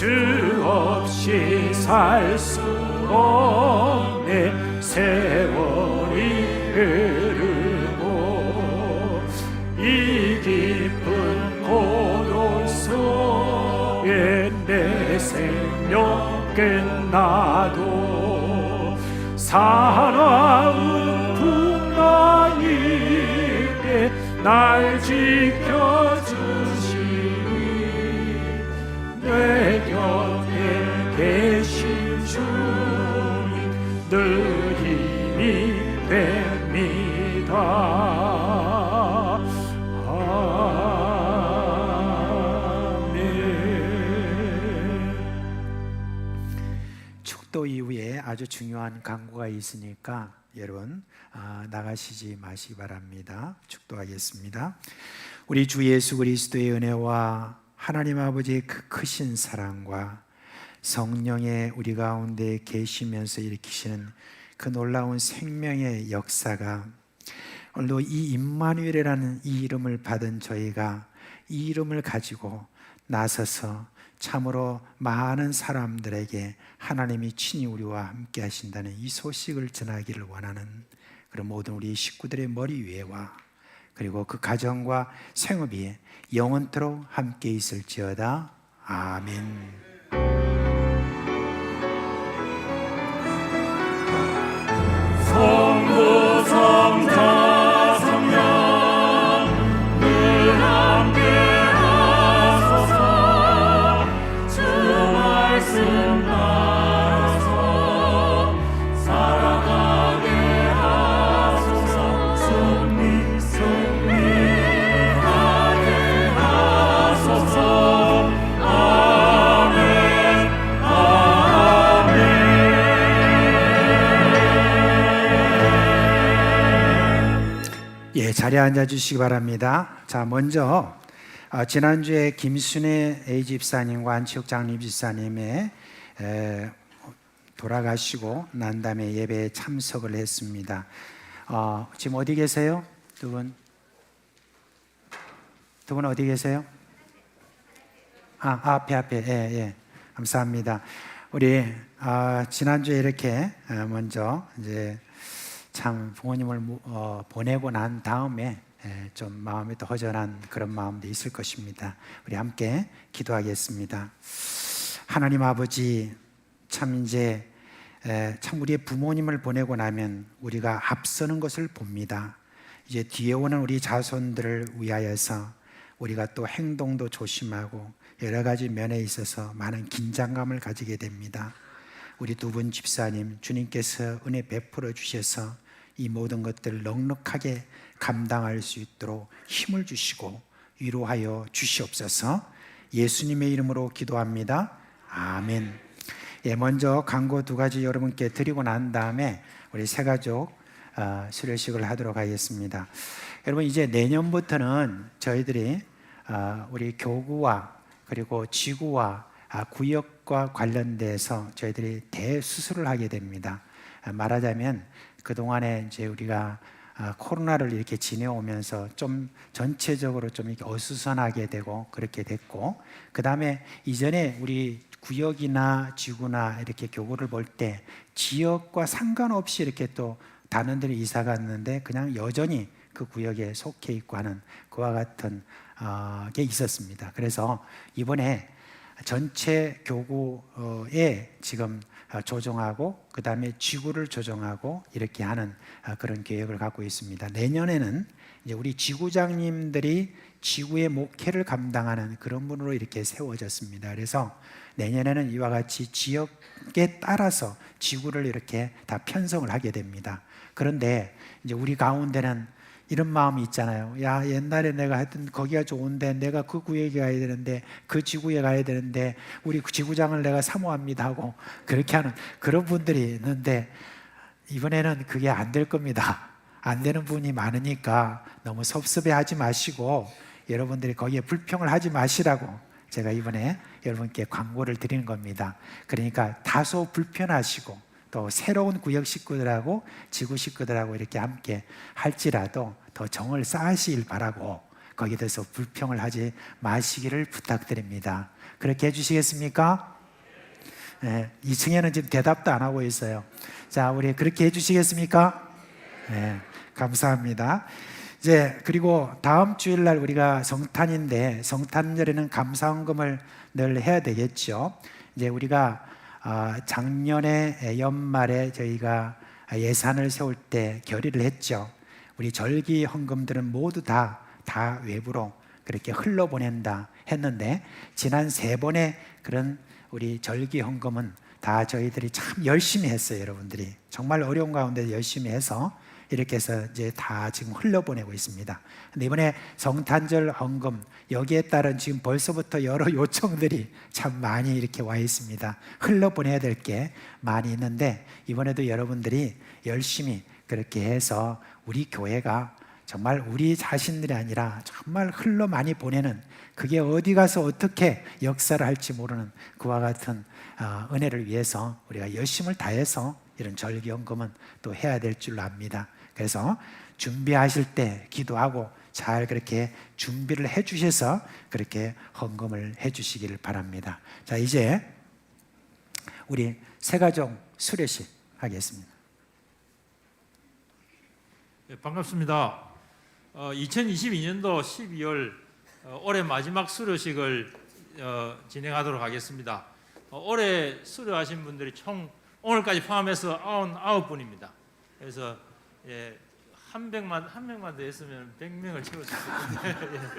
주 없이 살 수 없네. 세월이 흐르고 이 깊은 고독 속에 내 생명 끝나도 사나운 풍랑이에 날 지켜주시니 내 곁에 계신 주님 늘 힘이 됩니다. 아멘. 축도 이후에 아주 중요한 광고가 있으니까 여러분 나가시지 마시기 바랍니다. 축도하겠습니다. 우리 주 예수 그리스도의 은혜와 하나님 아버지의 그 크신 사랑과 성령의 우리 가운데 계시면서 일으키시는 그 놀라운 생명의 역사가 오늘도 이 임마누엘이라는 이 이름을 받은 저희가 이 이름을 가지고 나서서 참으로 많은 사람들에게 하나님이 친히 우리와 함께 하신다는 이 소식을 전하기를 원하는 그런 모든 우리 식구들의 머리 위에와 그리고 그 가정과 생업이 영원토록 함께 있을지어다. 아멘. 성부 성자 성령 늘 함께 하소서. 주 말씀 따라서 살아가게 하소서. 승리하게 하소서. 아멘 아멘. 예, 자리에 앉아 주시기 바랍니다. 자, 먼저 지난주에 김순애 A 집사님과 안치욱 장립 집사님의 돌아가시고 난 다음에 예배에 참석을 했습니다. 지금 어디 계세요? 두 분 어디 계세요? 앞에 예, 감사합니다. 우리 지난주에 이렇게 먼저 이제 참 부모님을 보내고 난 다음에 좀 마음이 또 허전한 그런 마음도 있을 것입니다. 우리 함께 기도하겠습니다. 하나님 아버지, 참 이제 참 우리의 부모님을 보내고 나면 우리가 앞서는 것을 봅니다. 이제 뒤에 오는 우리 자손들을 위하여서 우리가 또 행동도 조심하고 여러 가지 면에 있어서 많은 긴장감을 가지게 됩니다. 우리 두 분 집사님, 주님께서 은혜 베풀어 주셔서 이 모든 것들을 넉넉하게 감당할 수 있도록 힘을 주시고 위로하여 주시옵소서. 예수님의 이름으로 기도합니다. 아멘. 예, 먼저 광고 두 가지 여러분께 드리고 난 다음에 우리 세 가족 수료식을 하도록 하겠습니다. 여러분, 이제 내년부터는 저희들이 우리 교구와 그리고 지구와 구역과 관련돼서 저희들이 대수술을 하게 됩니다. 말하자면 그동안에 이제 우리가 코로나를 이렇게 지내오면서 좀 전체적으로 좀 이렇게 어수선하게 되고 그렇게 됐고, 그 다음에 이전에 우리 구역이나 지구나 이렇게 교구를 볼 때 지역과 상관없이 이렇게 또 단원들이 이사 갔는데 그냥 여전히 그 구역에 속해 있고 하는 그와 같은 게 있었습니다. 그래서 이번에 전체 교구에 지금 조정하고 그 다음에 지구를 조정하고 이렇게 하는 그런 계획을 갖고 있습니다. 내년에는 이제 우리 지구장님들이 지구의 목회를 감당하는 그런 분으로 이렇게 세워졌습니다. 그래서 내년에는 이와 같이 지역에 따라서 지구를 이렇게 다 편성을 하게 됩니다. 그런데 이제 우리 가운데는 이런 마음이 있잖아요. 야, 옛날에 내가 했던 거기가 좋은데 내가 그 구역에 가야 되는데 그 지구에 가야 되는데 우리 지구장을 내가 사모합니다 하고 그렇게 하는 그런 분들이 있는데 이번에는 그게 안 될 겁니다. 안 되는 분이 많으니까 너무 섭섭해하지 마시고 여러분들이 거기에 불평을 하지 마시라고 제가 이번에 여러분께 광고를 드리는 겁니다. 그러니까 다소 불편하시고 또 새로운 구역 식구들하고 지구 식구들하고 이렇게 함께 할지라도 더 정을 쌓으시길 바라고 거기에 대해서 불평을 하지 마시기를 부탁드립니다. 그렇게 해주시겠습니까? 네, 2층에는 지금 대답도 안 하고 있어요. 자, 우리 그렇게 해주시겠습니까? 네, 감사합니다. 이제 그리고 다음 주일날 우리가 성탄인데 성탄절에는 감사헌금을 늘 해야 되겠죠. 이제 우리가 작년에 연말에 저희가 예산을 세울 때 결의를 했죠. 우리 절기 헌금들은 모두 다 외부로 그렇게 흘러보낸다 했는데 지난 3번의 그런 우리 절기 헌금은 다 저희들이 참 열심히 했어요. 여러분들이 정말 어려운 가운데 열심히 해서 이렇게 해서 이제 다 지금 흘려보내고 있습니다. 근데 이번에 성탄절 헌금 여기에 따른 지금 벌써부터 여러 요청들이 참 많이 이렇게 와 있습니다. 흘려보내야 될 게 많이 있는데 이번에도 여러분들이 열심히 그렇게 해서 우리 교회가 정말 우리 자신들이 아니라 정말 흘러 많이 보내는 그게 어디 가서 어떻게 역사를 할지 모르는 그와 같은 은혜를 위해서 우리가 열심을 다해서 이런 절기헌금은 또 해야 될 줄로 압니다. 그래서 준비하실 때 기도하고 잘 그렇게 준비를 해 주셔서 그렇게 헌금을 해 주시기를 바랍니다. 자, 이제 우리 새가족 수료식 하겠습니다. 네, 반갑습니다. 2022년도 12월 올해 마지막 수료식을 진행하도록 하겠습니다. 올해 수료하신 분들이 총 오늘까지 포함해서 99분입니다. 그래서 한 명만 더 했으면 100명을 채울 수 있을 텐데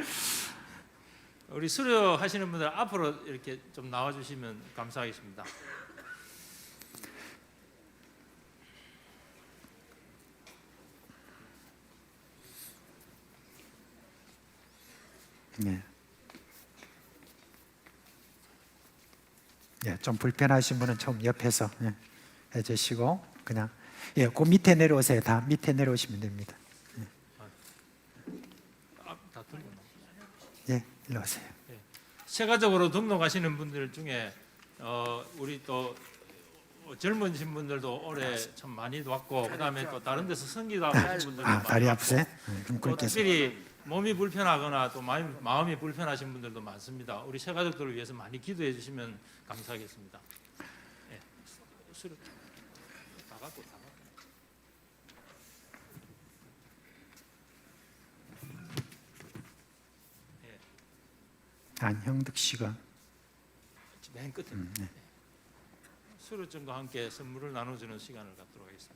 우리 수료하시는 분들 앞으로 이렇게 좀 나와주시면 감사하겠습니다. 네. 예, 좀 불편하신 분은 좀 옆에서 해주시고 그냥 그 밑에 내려오세요. 다 밑에 내려오시면 됩니다. 다 들고 예, 일로 오세요. 세가적으로 등록하시는 분들 중에 우리 또 젊으신 분들도 올해 참 많이 왔고 그다음에 또 다른 데서 성기도 하신 분들도 많이 다리 왔고 아프세요? 좀 또 굵게 특별히 몸이 불편하거나 또 마음이 불편하신 분들도 많습니다. 우리 세가족들을 위해서 많이 기도해 주시면 감사하겠습니다. 예, 수료 다 갖고. 안형득 씨가 맨 끝에 네. 수료증과 함께 선물을 나눠주는 시간을 갖도록 하겠습니다.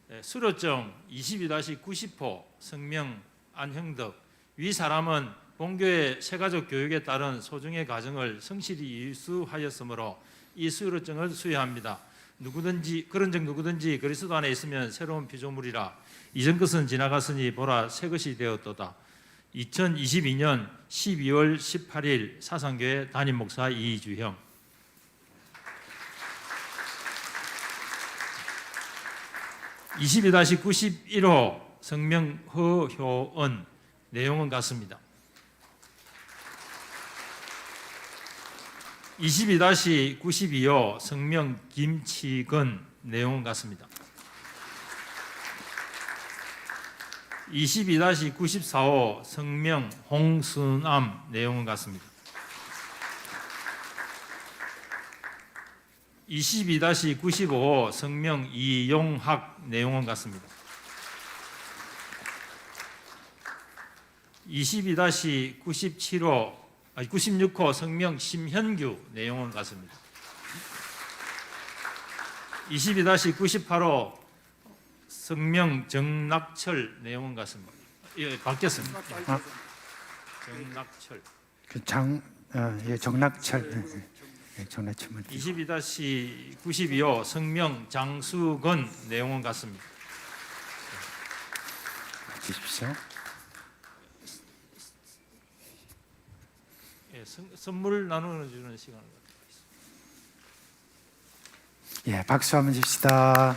네, 수료증 22-90호 성명 안형덕 위 사람은 본교의 세가족 교육에 따른 소중의 과정을 성실히 이수하였으므로 이 수료증을 수여합니다. 그런즉 누구든지 그리스도 안에 있으면 새로운 피조물이라 이전 것은 지나갔으니 보라 새 것이 되었도다. 2022년 12월 18일 사상교회 담임목사 이주형. (22-91호) 성명 허효은. 내용은 같습니다. 22-92호 성명 김치근. 내용은 같습니다. 22-94호 성명 홍순암. 내용은 같습니다. 22-95호 성명 이용학. 내용은 같습니다. 96호 성명 심현규. 내용은 같습니다. 22-98호 성명 정낙철. 내용은 같습니다. 예, 바뀌었습니다. 정낙철. 정낙철. 정낙철. 22-92호 성명 장수건. 내용은 같습니다. 주십시오. 예, 선물 나누는 시간을 갖도록 하겠습니다. 예, 박수 한번 줍시다.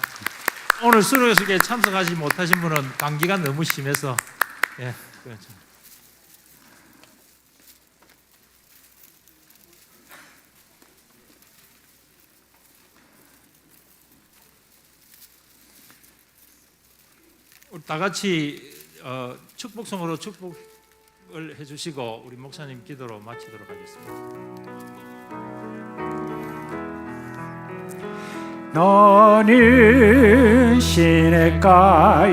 오늘 수료식에 참석하지 못하신 분은 감기가 너무 심해서 그렇죠. 우리 다 같이 축복성으로 축복 축복을 해주시고 우리 목사님 기도로 마치도록 하겠습니다. 너는 시냇가에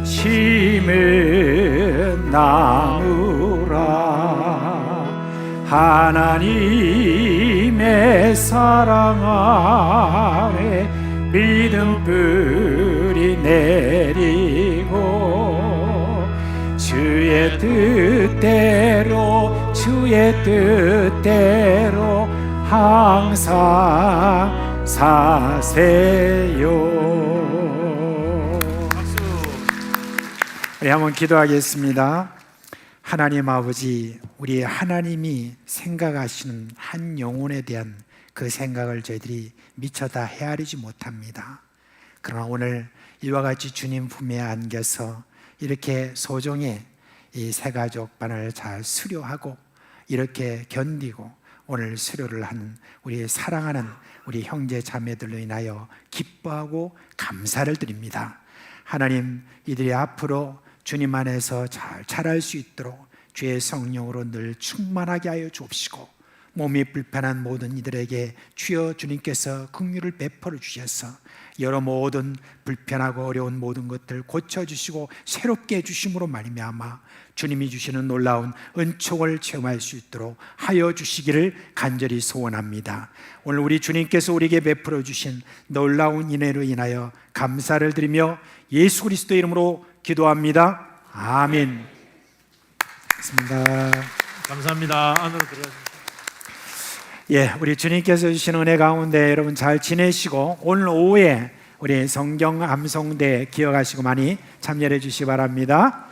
심은 나무라 하나님의 사랑 아래 믿음 뿌리 내리고 주의 뜻대로 항상 사세요. 박수. 우리 한번 기도하겠습니다. 하나님 아버지, 우리 하나님이 생각하시는 한 영혼에 대한 그 생각을 저희들이 미처 다 헤아리지 못합니다. 그러나 오늘 이와 같이 주님 품에 안겨서 이렇게 소정의 이 새가족반을 잘 수료하고 이렇게 견디고 오늘 수료를 하는 우리 사랑하는 우리 형제 자매들로 인하여 기뻐하고 감사를 드립니다. 하나님, 이들이 앞으로 주님 안에서 잘 자랄 수 있도록 주의 성령으로 늘 충만하게 하여 주옵시고 몸이 불편한 모든 이들에게 주여 주님께서 긍휼을 베풀어 주셔서 여러 모든 불편하고 어려운 모든 것들 고쳐주시고 새롭게 해주심으로 말미암아 주님이 주시는 놀라운 은총을 체험할 수 있도록 하여 주시기를 간절히 소원합니다. 오늘 우리 주님께서 우리에게 베풀어 주신 놀라운 은혜로 인하여 감사를 드리며 예수 그리스도의 이름으로 기도합니다. 아멘. 감사합니다. 안으로 들어가십시오. 예, 우리 주님께서 주신 은혜 가운데 여러분 잘 지내시고 오늘 오후에 우리 성경 암송대 기억하시고 많이 참여해 주시기 바랍니다.